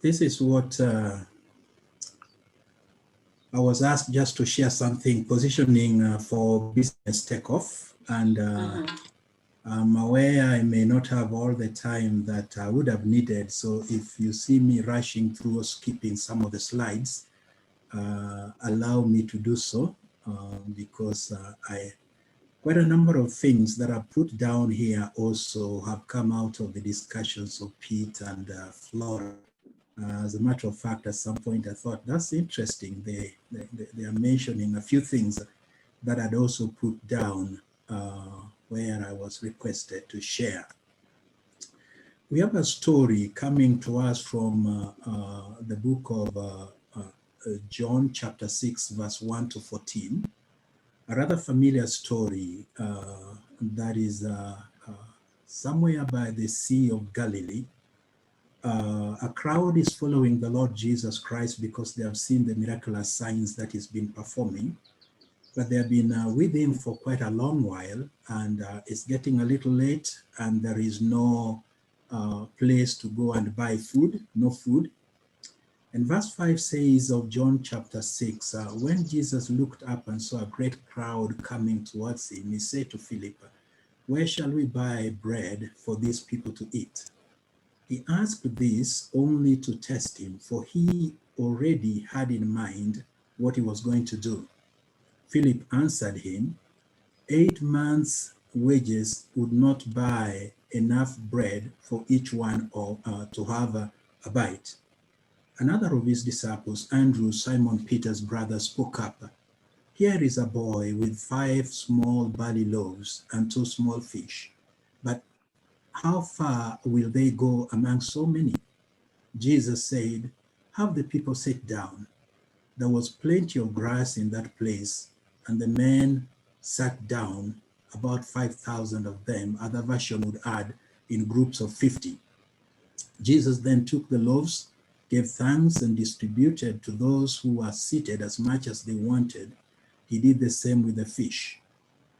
This is what I was asked just to share something, positioning for business takeoff. And I'm aware I may not have all the time that I would have needed. So if you see me rushing through or skipping some of the slides, allow me to do so because quite a number of things that are put down here also have come out of the discussions of Pete and Flora. As a matter of fact, at some point I thought, that's interesting. They are mentioning a few things that I'd also put down where I was requested to share. We have a story coming to us from the book of John chapter 6, verse 1 to 14. A rather familiar story that is somewhere by the Sea of Galilee. A crowd is following the Lord Jesus Christ because they have seen the miraculous signs that he's been performing. But they have been with him for quite a long while, and it's getting a little late, and there is no place to go and buy food, no food. And verse 5 says of John chapter 6, when Jesus looked up and saw a great crowd coming towards him, he said to Philip, "Where shall we buy bread for these people to eat?" He asked this only to test him, for he already had in mind what he was going to do. Philip answered him, 8 months' wages would not buy enough bread for each one to have a bite. Another of his disciples, Andrew, Simon Peter's brother, spoke up. "Here is a boy with 5 small barley loaves and 2 small fish. But how far will they go among so many?" Jesus said, "Have the people sit down." There was plenty of grass in that place, and the men sat down, about 5,000 of them. Other version would add in groups of 50. Jesus then took the loaves, gave thanks, and distributed to those who were seated as much as they wanted. He did the same with the fish.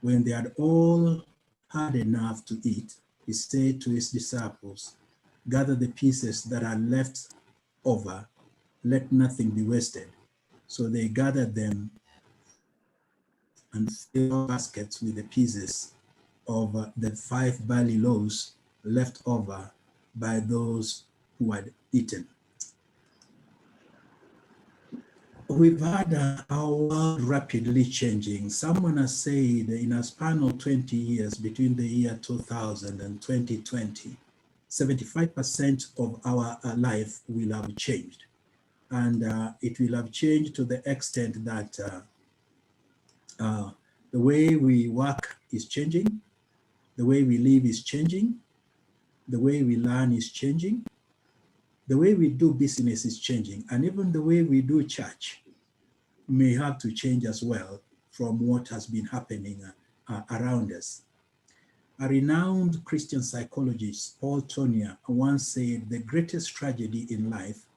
When they had all had enough to eat, he said to his disciples, "Gather the pieces that are left over, let nothing be wasted." So they gathered them and filled baskets with the pieces of the 5 barley loaves left over by those who had eaten. We've had our world rapidly changing. Someone has said in a span of 20 years, between the year 2000 and 2020, 75% of our life will have changed. And it will have changed to the extent that the way we work is changing, the way we live is changing, the way we learn is changing, the way we do business is changing, and even the way we do church may have to change as well from what has been happening around us. A renowned Christian psychologist, Paul Tonia, once said, the greatest tragedy in life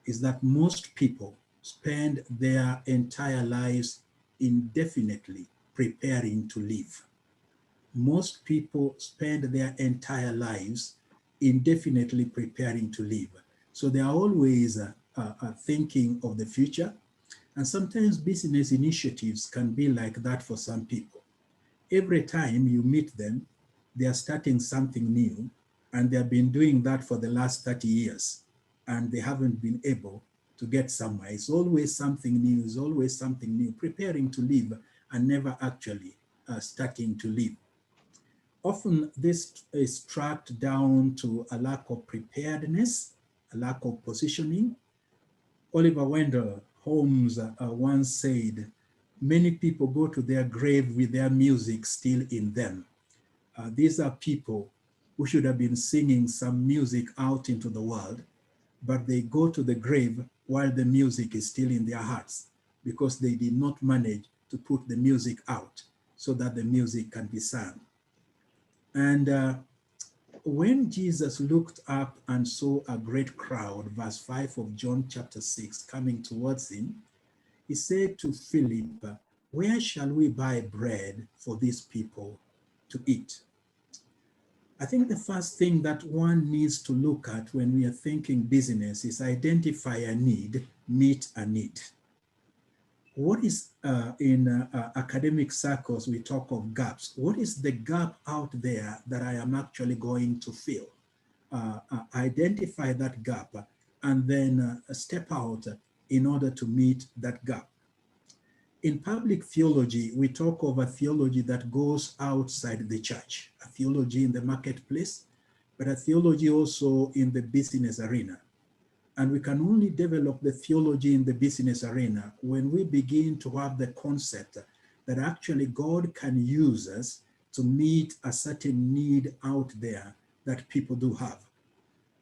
is that most people spend their entire lives indefinitely preparing to live. Most people spend their entire lives indefinitely preparing to live. So they are always thinking of the future. And sometimes business initiatives can be like that for some people. Every time you meet them, they are starting something new, and they have been doing that for the last 30 years, and they haven't been able to get somewhere. It's always something new, it's always something new, preparing to live and never actually starting to live. Often this is tracked down to a lack of preparedness, a lack of positioning. Oliver Wendell Holmes once said, many people go to their grave with their music still in them. These are people who should have been singing some music out into the world, but they go to the grave while the music is still in their hearts because they did not manage to put the music out so that the music can be sung. And when Jesus looked up and saw a great crowd, verse 5 of John chapter 6, coming towards him, he said to Philip, where shall we buy bread for these people to eat? I think the first thing that one needs to look at when we are thinking business is identify a need, meet a need. What is in academic circles, we talk of gaps. What is the gap out there that I am actually going to fill? Identify that gap and then step out in order to meet that gap. In public theology, we talk of a theology that goes outside the church, a theology in the marketplace, but a theology also in the business arena. And we can only develop the theology in the business arena when we begin to have the concept that actually God can use us to meet a certain need out there that people do have.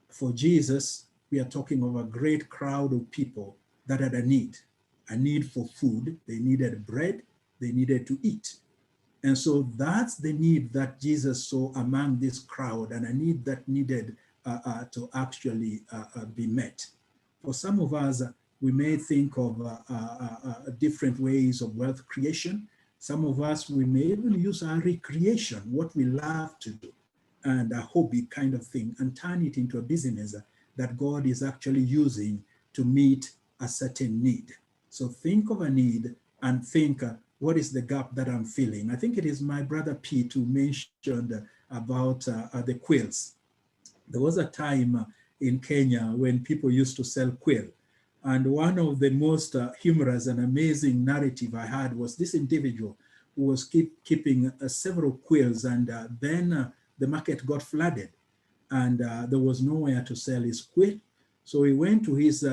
For Jesus, we are talking of a great crowd of people that had a need for food. They needed bread, they needed to eat. And so that's the need that Jesus saw among this crowd, and a need that needed to actually be met. For some of us, we may think of different ways of wealth creation. Some of us, we may even use our recreation, what we love to do, and a hobby kind of thing, and turn it into a business that God is actually using to meet a certain need. So think of a need and think, what is the gap that I'm filling? I think it is my brother Pete who mentioned about the quills. There was a time in Kenya when people used to sell quill. And one of the most humorous and amazing narrative I had was this individual who was keeping several quills, and then the market got flooded and there was nowhere to sell his quill. So he went to his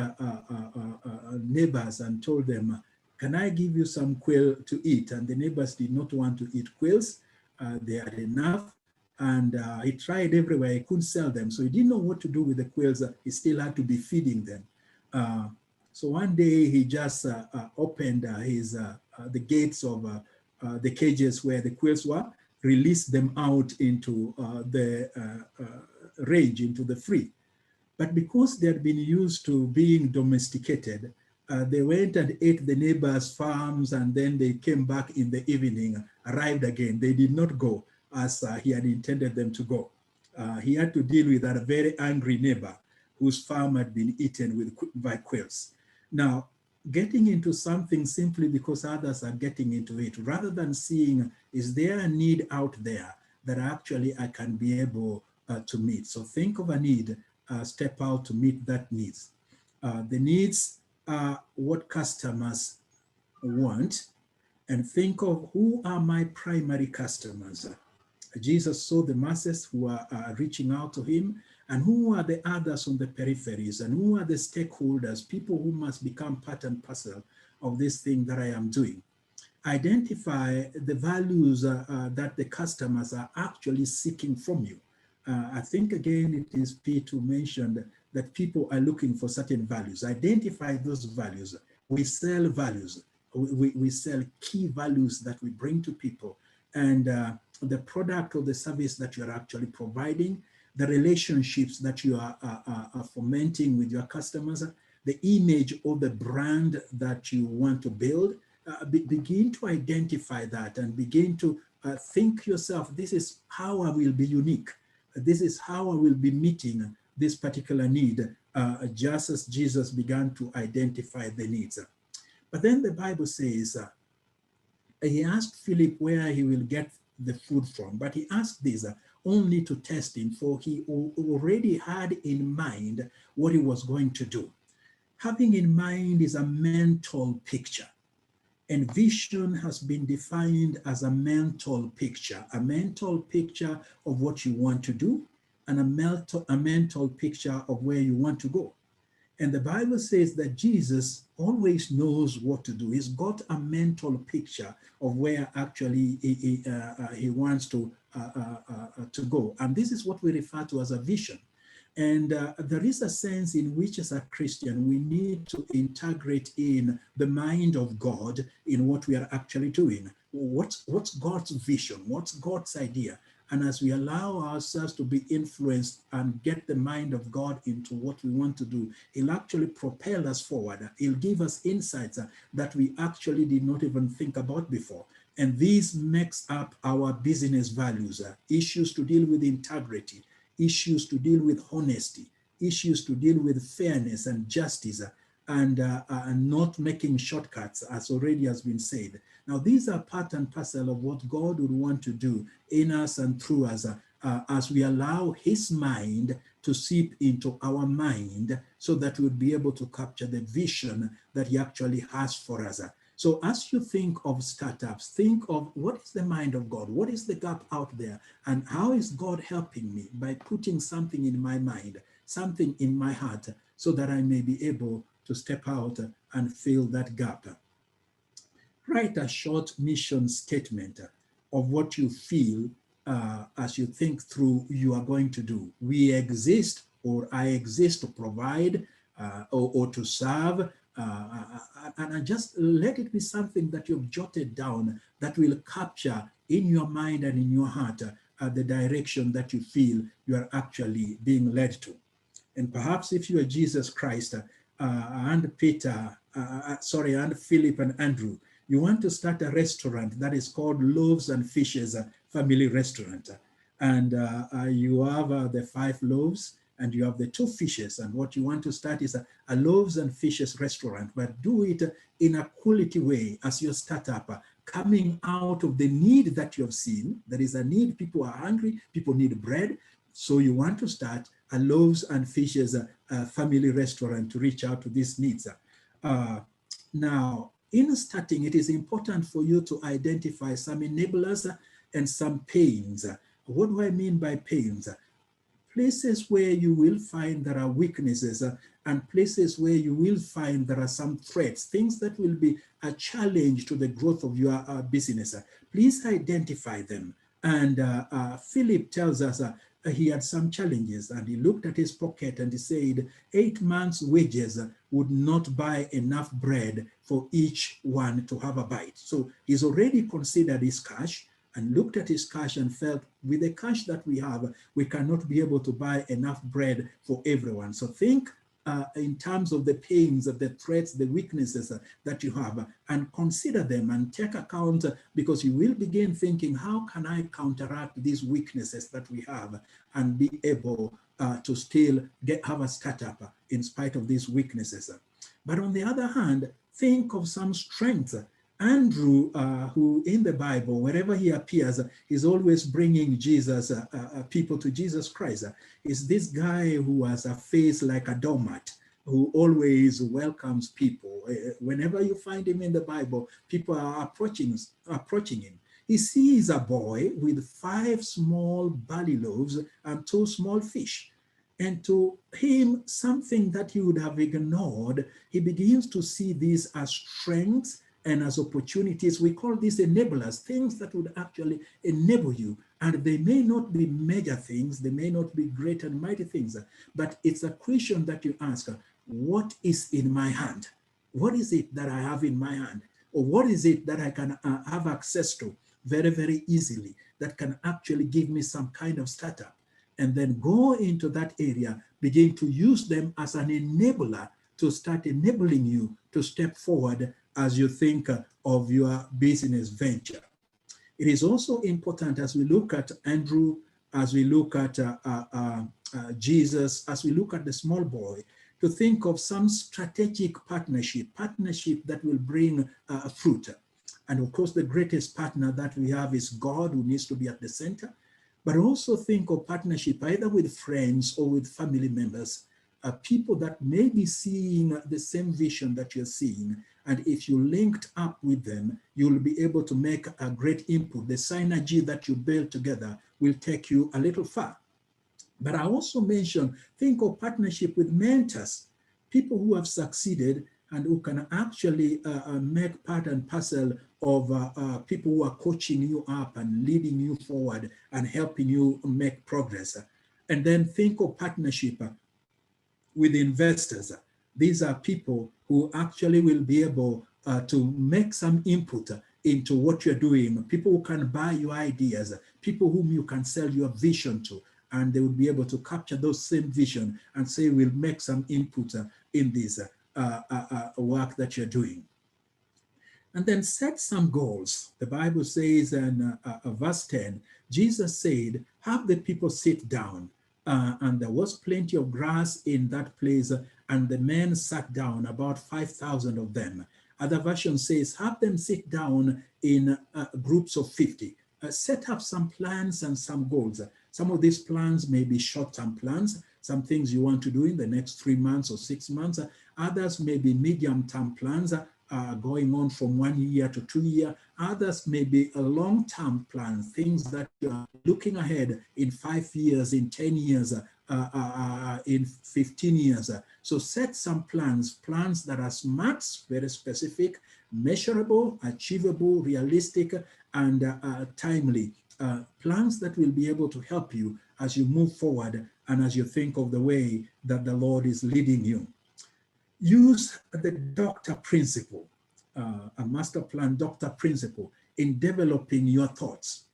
neighbors and told them, can I give you some quill to eat? And the neighbors did not want to eat quills. They had enough. And he tried everywhere, he couldn't sell them. So he didn't know what to do with the quills. He still had to be feeding them. So one day he just opened the gates of the cages where the quills were, released them out into the range, into the free. But because they had been used to being domesticated, they went and ate the neighbors' farms, and then they came back in the evening, arrived again. They did not go as he had intended them to go. He had to deal with a very angry neighbor whose farm had been eaten by quails. Now, getting into something simply because others are getting into it, rather than seeing, is there a need out there that actually I can be able to meet? So think of a need, step out to meet that needs. The needs are what customers want, and think of who are my primary customers. Jesus saw the masses who are reaching out to him, and who are the others on the peripheries, and who are the stakeholders, people who must become part and parcel of this thing that I am doing. Identify the values that the customers are actually seeking from you. I think again, it is Pete who mentioned that people are looking for certain values. Identify those values. We sell values. We sell key values that we bring to people. And the product or the service that you're actually providing, the relationships that you are fomenting with your customers, the image or the brand that you want to build. Begin to identify that and begin to think yourself, this is how I will be unique. This is how I will be meeting this particular need, just as Jesus began to identify the needs. But then the Bible says, he asked Philip where he will get the food from, but he asked this only to test him, for he already had in mind what he was going to do. Having in mind is a mental picture, and vision has been defined as a mental picture of what you want to do, and a mental picture of where you want to go. And the Bible says that Jesus always knows what to do. He's got a mental picture of where actually he wants to go. And this is what we refer to as a vision. And there is a sense in which, as a Christian, we need to integrate in the mind of God in what we are actually doing. What's God's vision? What's God's idea? And as we allow ourselves to be influenced and get the mind of God into what we want to do, He'll actually propel us forward. He'll give us insights that we actually did not even think about before. And these makes up our business values, issues to deal with integrity, issues to deal with honesty, issues to deal with fairness and justice, and not making shortcuts, as already has been said. Now, these are part and parcel of what God would want to do in us and through us as we allow His mind to seep into our mind so that we'll be able to capture the vision that He actually has for us. So as you think of startups, think of what is the mind of God? What is the gap out there? And how is God helping me by putting something in my mind, something in my heart, so that I may be able to step out and fill that gap? Write a short mission statement of what you feel as you think through you are going to do. We exist, or I exist, to provide or to serve. And just let it be something that you've jotted down that will capture in your mind and in your heart the direction that you feel you are actually being led to. And perhaps if you are Jesus Christ and Philip and Andrew, you want to start a restaurant that is called Loaves and Fishes Family Restaurant. And you have the 5 loaves and you have the 2 fishes. And what you want to start is a Loaves and Fishes restaurant, but do it in a quality way as your startup, coming out of the need that you have seen. There is a need, people are hungry, people need bread. So you want to start a Loaves and Fishes family restaurant to reach out to these needs. Now, in starting, it is important for you to identify some enablers and some pains. What do I mean by pains? Places where you will find there are weaknesses and places where you will find there are some threats, things that will be a challenge to the growth of your business. Please identify them. And Philip tells us he had some challenges, and he looked at his pocket and he said 8 months' wages would not buy enough bread for each one to have a bite. So he's already considered his cash and looked at his cash and felt, with the cash that we have, we cannot be able to buy enough bread for everyone. So think in terms of the pains, of the threats, the weaknesses that you have, and consider them and take account, because you will begin thinking, how can I counteract these weaknesses that we have and be able to still have a startup in spite of these weaknesses? But on the other hand, think of some strengths. Andrew, who in the Bible, wherever he appears, is always bringing Jesus, people to Jesus Christ, is this guy who has a face like a doormat, who always welcomes people. Whenever you find him in the Bible, people are approaching him. He sees a boy with 5 small barley loaves and 2 small fish. And to him, something that he would have ignored, he begins to see these as strengths and as opportunities. We call these enablers, things that would actually enable you. And they may not be major things, they may not be great and mighty things, but it's a question that you ask, what is in my hand? What is it that I have in my hand? Or what is it that I can have access to very, very easily that can actually give me some kind of startup, and then go into that area, begin to use them as an enabler to start enabling you to step forward as you think of your business venture. It is also important, as we look at Andrew, as we look at Jesus, as we look at the small boy, to think of some strategic partnership that will bring fruit. And of course, the greatest partner that we have is God, who needs to be at the center. But also think of partnership either with friends or with family members, people that may be seeing the same vision that you're seeing. And if you linked up with them, you'll be able to make a great input. The synergy that you build together will take you a little far. But I also mentioned, think of partnership with mentors, people who have succeeded and who can actually make part and parcel of people who are coaching you up and leading you forward and helping you make progress. And then think of partnership with investors. These are people who actually will be able to make some input into what you're doing, people who can buy your ideas, people whom you can sell your vision to, and they will be able to capture those same vision and say, we'll make some input in this work that you're doing. And then set some goals. The Bible says in verse 10, Jesus said, have the people sit down. And there was plenty of grass in that place, and the men sat down, about 5,000 of them. Other version says, have them sit down in groups of 50. Set up some plans and some goals. Some of these plans may be short-term plans, some things you want to do in the next 3 months or 6 months. Others may be medium-term plans, going on from 1 year to 2 years. Others may be a long-term plan, things that you are looking ahead in 5 years, in 10 years, in 15 years. So set some plans that are smart, very specific, measurable, achievable, realistic, and timely. Plans that will be able to help you as you move forward and as you think of the way that the Lord is leading you. Use the doctor principle, a master plan doctor principle in developing your thoughts.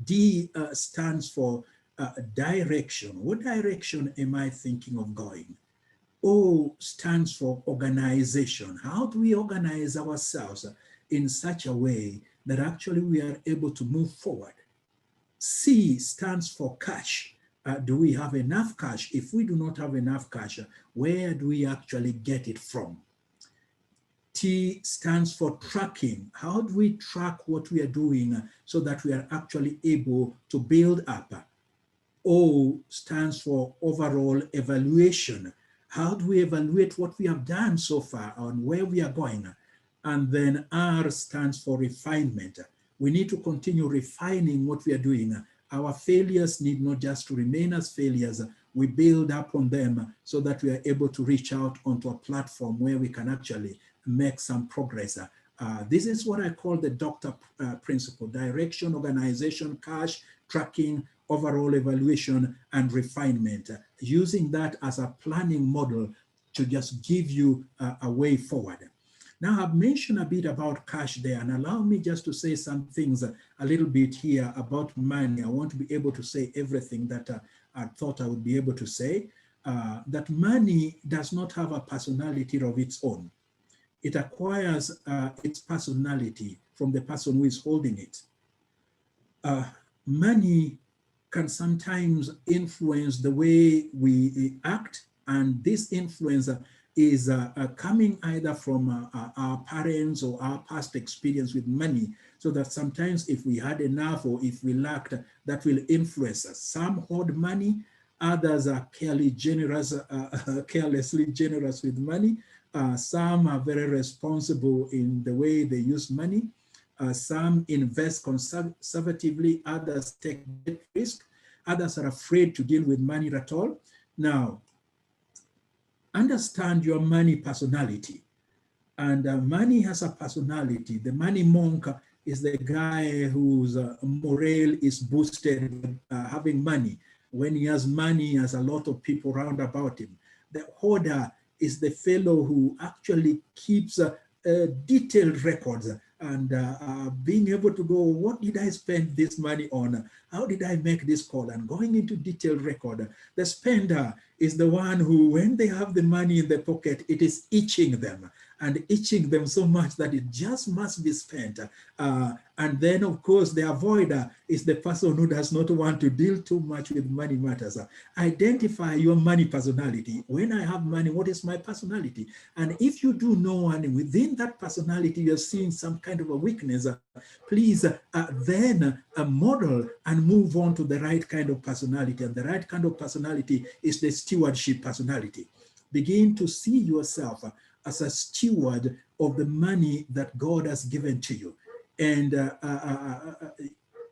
D stands for direction. What direction am I thinking of going? O stands for organization. How do we organize ourselves in such a way that actually we are able to move forward? C stands for cash. Do we have enough cash? If we do not have enough cash, where do we actually get it from? T stands for tracking. How do we track what we are doing so that we are actually able to build up? O stands for overall evaluation. How do we evaluate what we have done so far and where we are going? And then R stands for refinement. We need to continue refining what we are doing. Our failures need not just to remain as failures. We build up on them so that we are able to reach out onto a platform where we can actually make some progress. This is what I call the doctor principle: direction, organization, cash, tracking, overall evaluation, and refinement. Using that as a planning model to just give you a way forward. Now, I've mentioned a bit about cash there, and allow me just to say some things a little bit here about money. I want to be able to say everything that I thought I would be able to say. That money does not have a personality of its own. It acquires its personality from the person who is holding it. Money can sometimes influence the way we act, and this influence is coming either from our parents or our past experience with money, so that sometimes if we had enough or if we lacked, that will influence us. Some hoard money, others are carelessly generous with money. Some are very responsible in the way they use money. Some invest conservatively, others take risk, others are afraid to deal with money at all. Now, understand your money personality. And money has a personality. The money monk is the guy whose morale is boosted having money. When he has money, he has a lot of people round about him. The hoarder is the fellow who actually keeps detailed records and being able to go, what did I spend this money on? How did I make this call? And going into detailed record. The spender is the one who, when they have the money in their pocket, it is itching them, and itching them so much that it just must be spent. And then, of course, the avoider is the person who does not want to deal too much with money matters. Identify your money personality. When I have money, what is my personality? And if you do know, and within that personality, you're seeing some kind of a weakness, please then model and move on to the right kind of personality. And the right kind of personality is the stewardship personality. Begin to see yourself as a steward of the money that God has given to you. And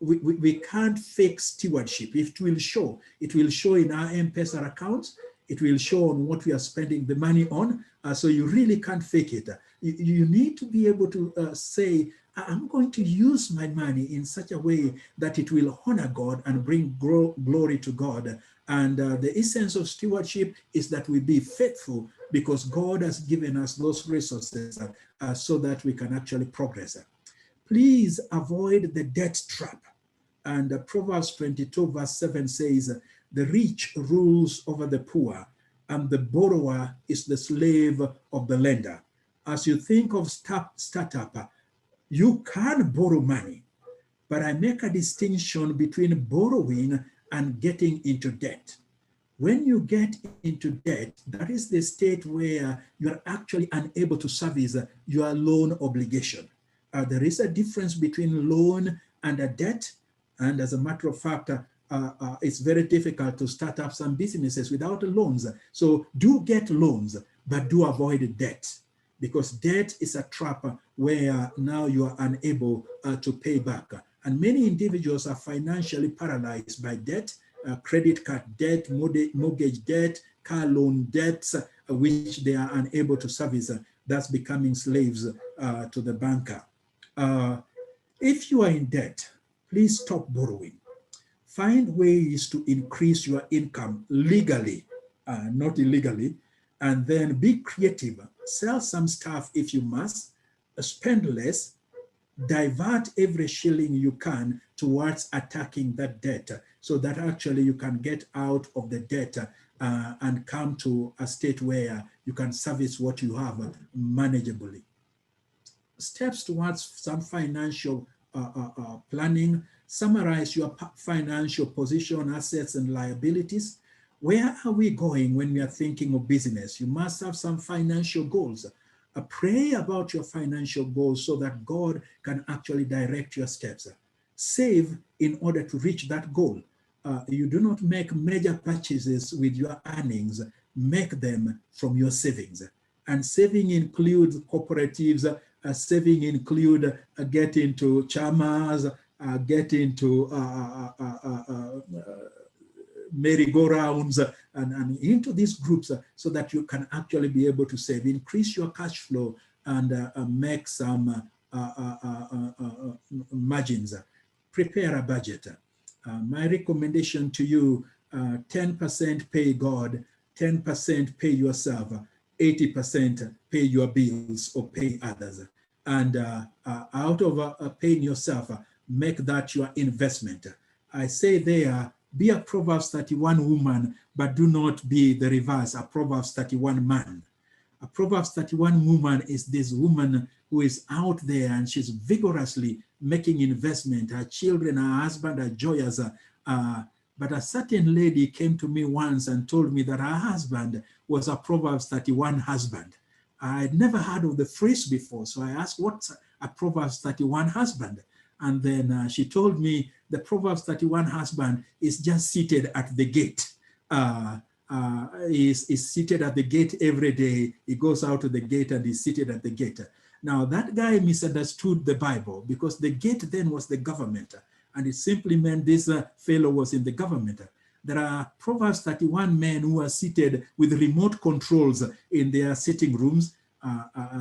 we can't fake stewardship. It will show. It will show in our M-Pesa accounts. It will show on what we are spending the money on. So you really can't fake it. You need to be able to say, I'm going to use my money in such a way that it will honor God and bring glory to God. And the essence of stewardship is that we be faithful, because God has given us those resources so that we can actually progress. Please avoid the debt trap. And Proverbs 22 verse 7 says, the rich rules over the poor, and the borrower is the slave of the lender. As you think of startup, you can borrow money, but I make a distinction between borrowing and getting into debt. When you get into debt, that is the state where you're actually unable to service your loan obligation. There is a difference between loan and a debt. And as a matter of fact, it's very difficult to start up some businesses without loans. So do get loans, but do avoid debt, because debt is a trap where now you are unable to pay back. And many individuals are financially paralyzed by debt, credit card debt, mortgage debt, car loan debts, which they are unable to service, thus becoming slaves to the banker. If you are in debt, please stop borrowing. Find ways to increase your income legally, not illegally, and then be creative. Sell some stuff if you must, spend less, divert every shilling you can towards attacking that debt, so that actually you can get out of the debt and come to a state where you can service what you have manageably. Steps towards some financial planning. Summarize your financial position, assets, and liabilities. Where are we going when we are thinking of business? You must have some financial goals. Pray about your financial goals so that God can actually direct your steps. Save in order to reach that goal. You do not make major purchases with your earnings. Make them from your savings. And saving includes cooperatives. Saving include get into chamas, get into merry-go-rounds, and into these groups so that you can actually be able to save, increase your cash flow, and make some margins. Prepare a budget. My recommendation to you, 10% pay God, 10% pay yourself, 80% pay your bills or pay others. And out of paying yourself, make that your investment. I say there, be a Proverbs 31 woman, but do not be the reverse, a Proverbs 31 man. A Proverbs 31 woman is this woman who is out there and she's vigorously making investment. Her children, her husband are joyous. But a certain lady came to me once and told me that her husband was a Proverbs 31 husband. I had never heard of the phrase before, so I asked, what's a Proverbs 31 husband? And then she told me the Proverbs 31 husband is just seated at the gate. Is seated at the gate every day. He goes out to the gate and is seated at the gate. Now that guy misunderstood the Bible, because the gate then was the government. And it simply meant this fellow was in the government. There are Proverbs 31 men who are seated with remote controls in their sitting rooms,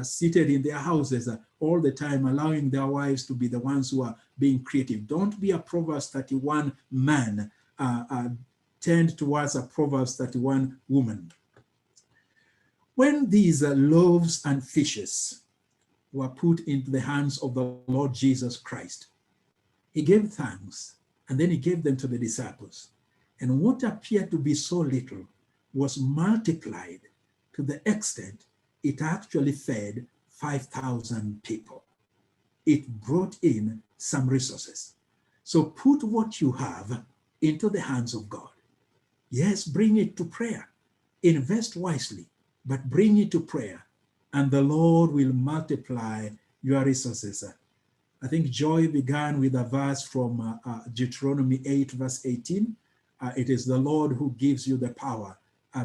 seated in their houses all the time, allowing their wives to be the ones who are being creative. Don't be a Proverbs 31 man. Tend towards a Proverbs 31 woman. When these loaves and fishes were put into the hands of the Lord Jesus Christ. He gave thanks, and then he gave them to the disciples. And what appeared to be so little was multiplied to the extent it actually fed 5,000 people. It brought in some resources. So put what you have into the hands of God. Yes, bring it to prayer. Invest wisely, but bring it to prayer, and the Lord will multiply your resources. I think Joy began with a verse from Deuteronomy 8, verse 18. It is the Lord who gives you the power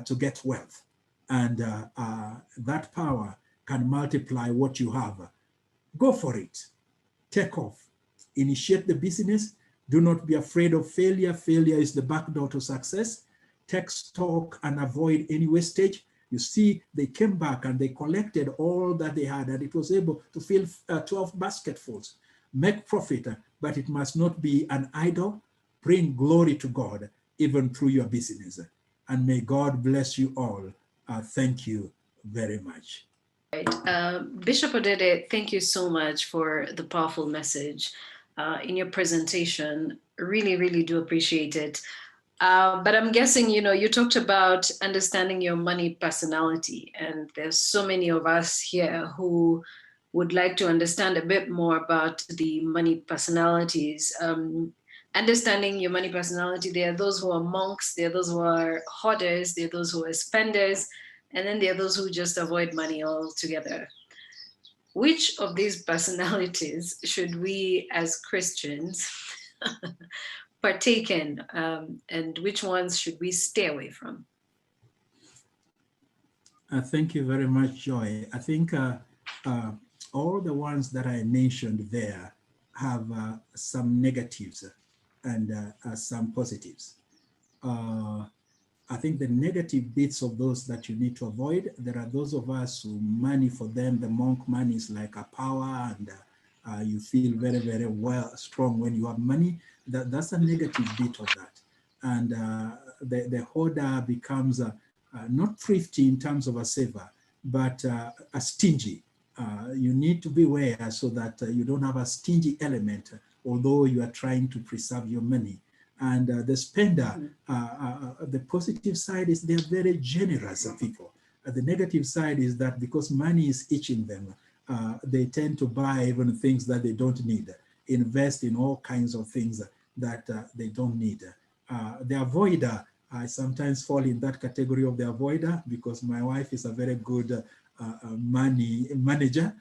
to get wealth. And that power can multiply what you have. Go for it. Take off. Initiate the business. Do not be afraid of failure. Failure is the back door to success. Take stock and avoid any wastage. You see, they came back and they collected all that they had, and it was able to fill 12 basketfuls. Make profit, but it must not be an idol. Bring glory to God, even through your business. And may God bless you all. Thank you very much. Right. Bishop Odede, thank you so much for the powerful message in your presentation. Really, really do appreciate it. But I'm guessing, you talked about understanding your money personality, and there's so many of us here who would like to understand a bit more about the money personalities. Understanding your money personality, there are those who are monks, there are those who are hoarders, there are those who are spenders, and then there are those who just avoid money altogether. Which of these personalities should we as Christians partake in, and which ones should we stay away from? Thank you very much, Joy. I think all the ones that I mentioned there have some negatives and some positives. I think the negative bits of those that you need to avoid, there are those of us who money for them, the monk money is like a power, and you feel very, very strong when you have money. That's a negative bit of that. And the hoarder becomes not thrifty in terms of a saver, but a stingy. You need to beware so that you don't have a stingy element, although you are trying to preserve your money. And the spender, the positive side is they're very generous people. The negative side is that because money is itching them, they tend to buy even things that they don't need, invest in all kinds of things that they don't need. The avoider, I sometimes fall in that category of the avoider because my wife is a very good money manager.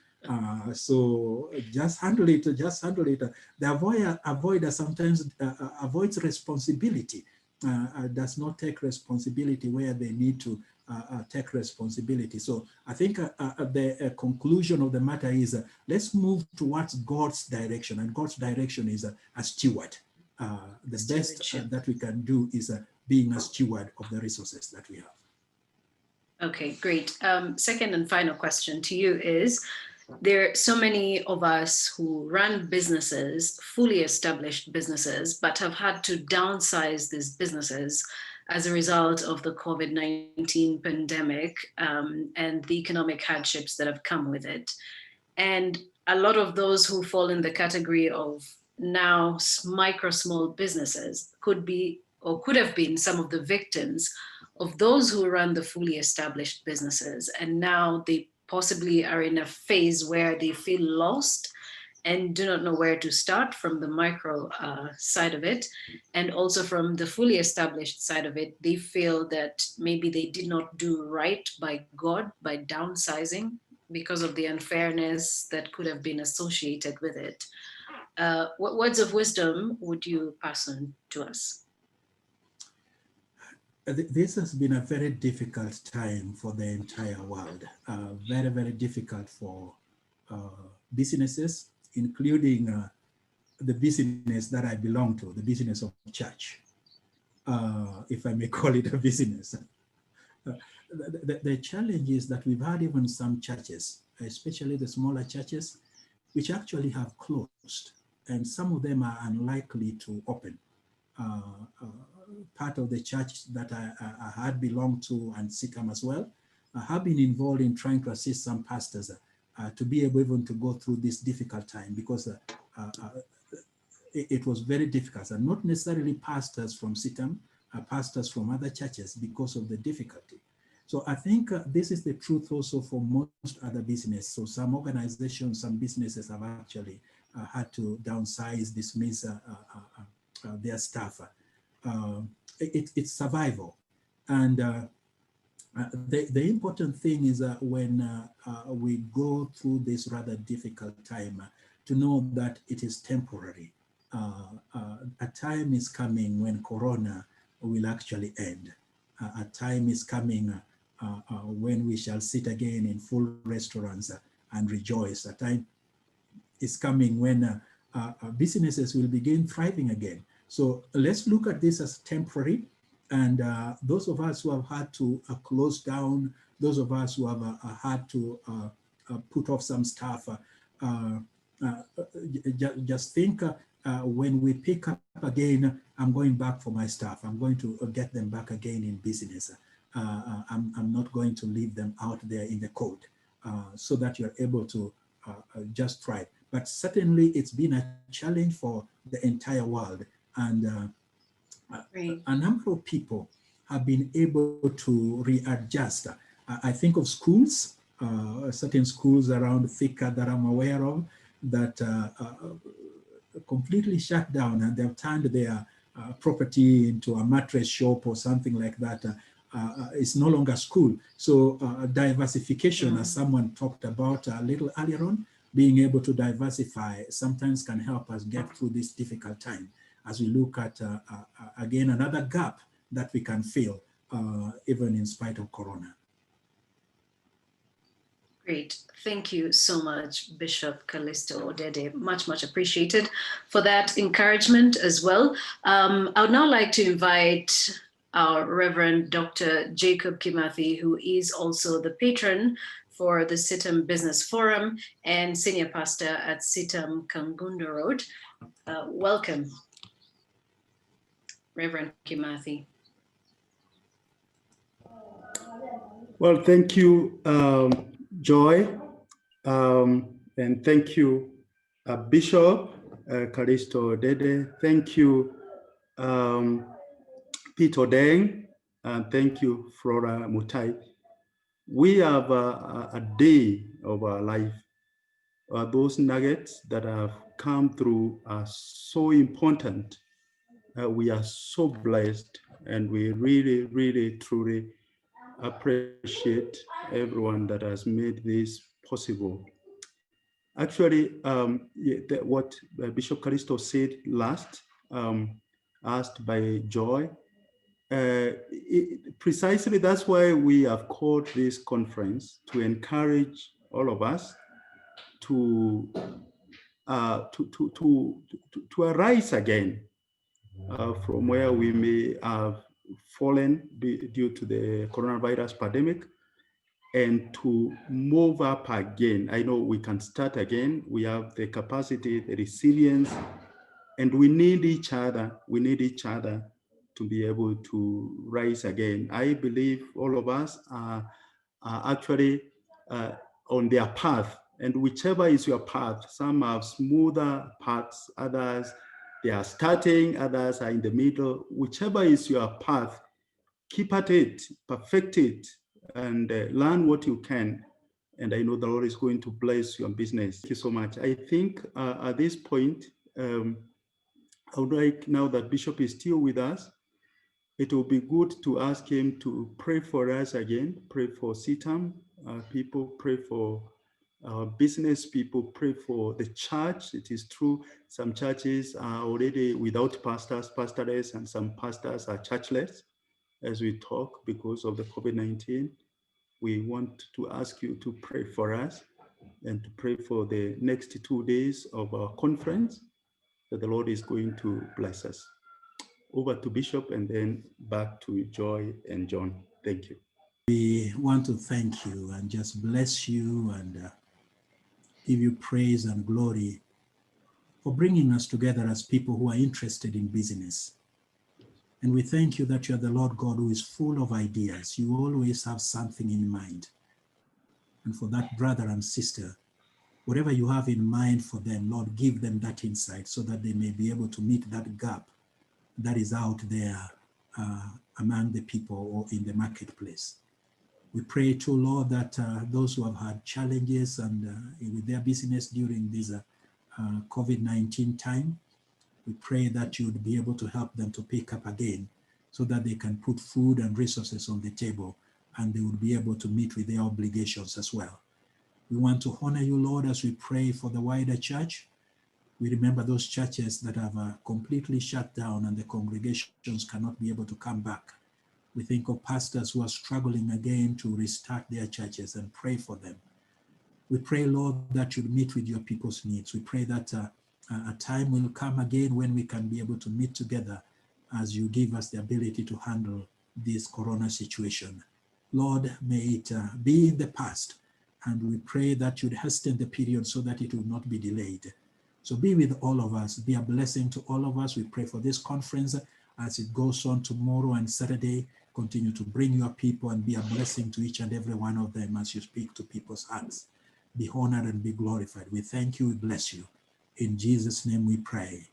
So just handle it, just handle it. The avoider sometimes avoids responsibility, does not take responsibility where they need to take responsibility. So I think the conclusion of the matter is let's move towards God's direction, and God's direction is a steward. The best that we can do is being a steward of the resources that we have. Okay, great. Second and final question to you is, there are so many of us who run businesses, fully established businesses, but have had to downsize these businesses as a result of the COVID-19 pandemic and the economic hardships that have come with it. And a lot of those who fall in the category of now micro small businesses could be or could have been some of the victims of those who run the fully established businesses. And now they possibly are in a phase where they feel lost and do not know where to start from the micro side of it. And also from the fully established side of it, they feel that maybe they did not do right by God by downsizing because of the unfairness that could have been associated with it. What words of wisdom would you pass on to us? This has been a very difficult time for the entire world. Very, very difficult for businesses, including the business that I belong to, the business of church, if I may call it a business. The challenge is that we've had even some churches, especially the smaller churches, which actually have closed, and some of them are unlikely to open. Part of the church that I had belonged to, and C.I.T.A.M as well, have been involved in trying to assist some pastors to be able even to go through this difficult time, because it was very difficult, and not necessarily pastors from C.I.T.A.M, pastors from other churches, because of the difficulty. So I think this is the truth also for most other business. So some organizations, some businesses have actually had to downsize, dismiss their staff. It's survival. And the important thing is when we go through this rather difficult time, to know that it is temporary. A time is coming when Corona will actually end. A time is coming when we shall sit again in full restaurants and rejoice. A time is coming when businesses will begin thriving again. So let's look at this as temporary. And those of us who have had to close down, those of us who have had to put off some stuff, just think when we pick up again, I'm going back for my staff. I'm going to get them back again in business. I'm not going to leave them out there in the cold, so that you're able to just thrive. But certainly it's been a challenge for the entire world. And a number of people have been able to readjust. I think of schools, certain schools around Thika that I'm aware of, that completely shut down, and they've turned their property into a mattress shop or something like that. It's no longer school. So diversification, as someone talked about a little earlier on, being able to diversify sometimes can help us get through this difficult time, as we look at, again, another gap that we can fill, even in spite of Corona. Great. Thank you so much, Bishop Calisto Odede. Much, much appreciated for that encouragement as well. I would now like to invite our Reverend Dr. Jacob Kimathi, who is also the patron for the C.I.T.A.M Business Forum and senior pastor at C.I.T.A.M Kangundo Road. Welcome, Reverend Kimathi. Well, thank you, Joy, and thank you, Bishop Calisto Odede. Thank you, Pete Ondeng, and thank you, Flora Mutahi. We have a day of our life. Those nuggets that have come through are so important. We are so blessed, and we really, really, truly appreciate everyone that has made this possible. Actually, what Bishop Calisto said last, asked by Joy, precisely that's why we have called this conference, to encourage all of us to arise again from where we may have fallen due to the coronavirus pandemic, and to move up again. I know we can start again. We have the capacity, the resilience, and we need each other. We need each other to be able to rise again. I believe all of us are actually on their path, and whichever is your path, some have smoother paths, others they are starting, others are in the middle. Whichever is your path, keep at it, perfect it, and learn what you can. And I know the Lord is going to bless your business. Thank you so much. I think at this point, I would like, now that Bishop is still with us, it will be good to ask him to pray for us again, pray for C.I.T.A.M people, pray for business people, pray for the church. It is true, some churches are already without pastors, pastorless, and some pastors are churchless as we talk because of the COVID-19. We want to ask you to pray for us and to pray for the next 2 days of our conference, that the Lord is going to bless us. Over to Bishop and then back to Joy and John. Thank you. We want to thank you and just bless you and give you praise and glory for bringing us together as people who are interested in business. And we thank you that you are the Lord God who is full of ideas. You always have something in mind. And for that, brother and sister, whatever you have in mind for them, Lord, give them that insight so that they may be able to meet that gap that is out there among the people or in the marketplace. We pray too, Lord, that those who have had challenges and with their business during this COVID-19 time, we pray that you would be able to help them to pick up again so that they can put food and resources on the table and they would be able to meet with their obligations as well. We want to honor you, Lord, as we pray for the wider church. We remember those churches that have completely shut down and the congregations cannot be able to come back. We think of pastors who are struggling again to restart their churches and pray for them. We pray, Lord, that you'll meet with your people's needs. We pray that a time will come again when we can be able to meet together as you give us the ability to handle this corona situation. Lord, may it be in the past, and we pray that you'd hasten the period so that it will not be delayed. So be with all of us, be a blessing to all of us. We pray for this conference as it goes on tomorrow and Saturday. Continue to bring your people and be a blessing to each and every one of them as you speak to people's hearts. Be honored and be glorified. We thank you, we bless you. In Jesus' name we pray.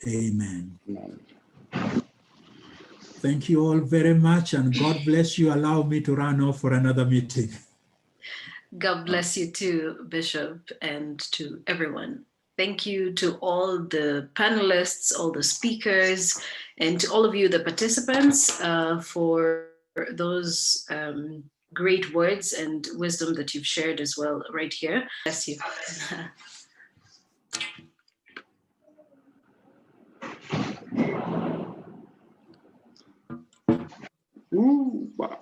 Amen. Thank you all very much, and God bless you. Allow me to run off for another meeting. God bless you too, Bishop, and to everyone. Thank you to all the panelists, all the speakers, and to all of you, the participants, for those great words and wisdom that you've shared as well right here. Bless you. Ooh, wow.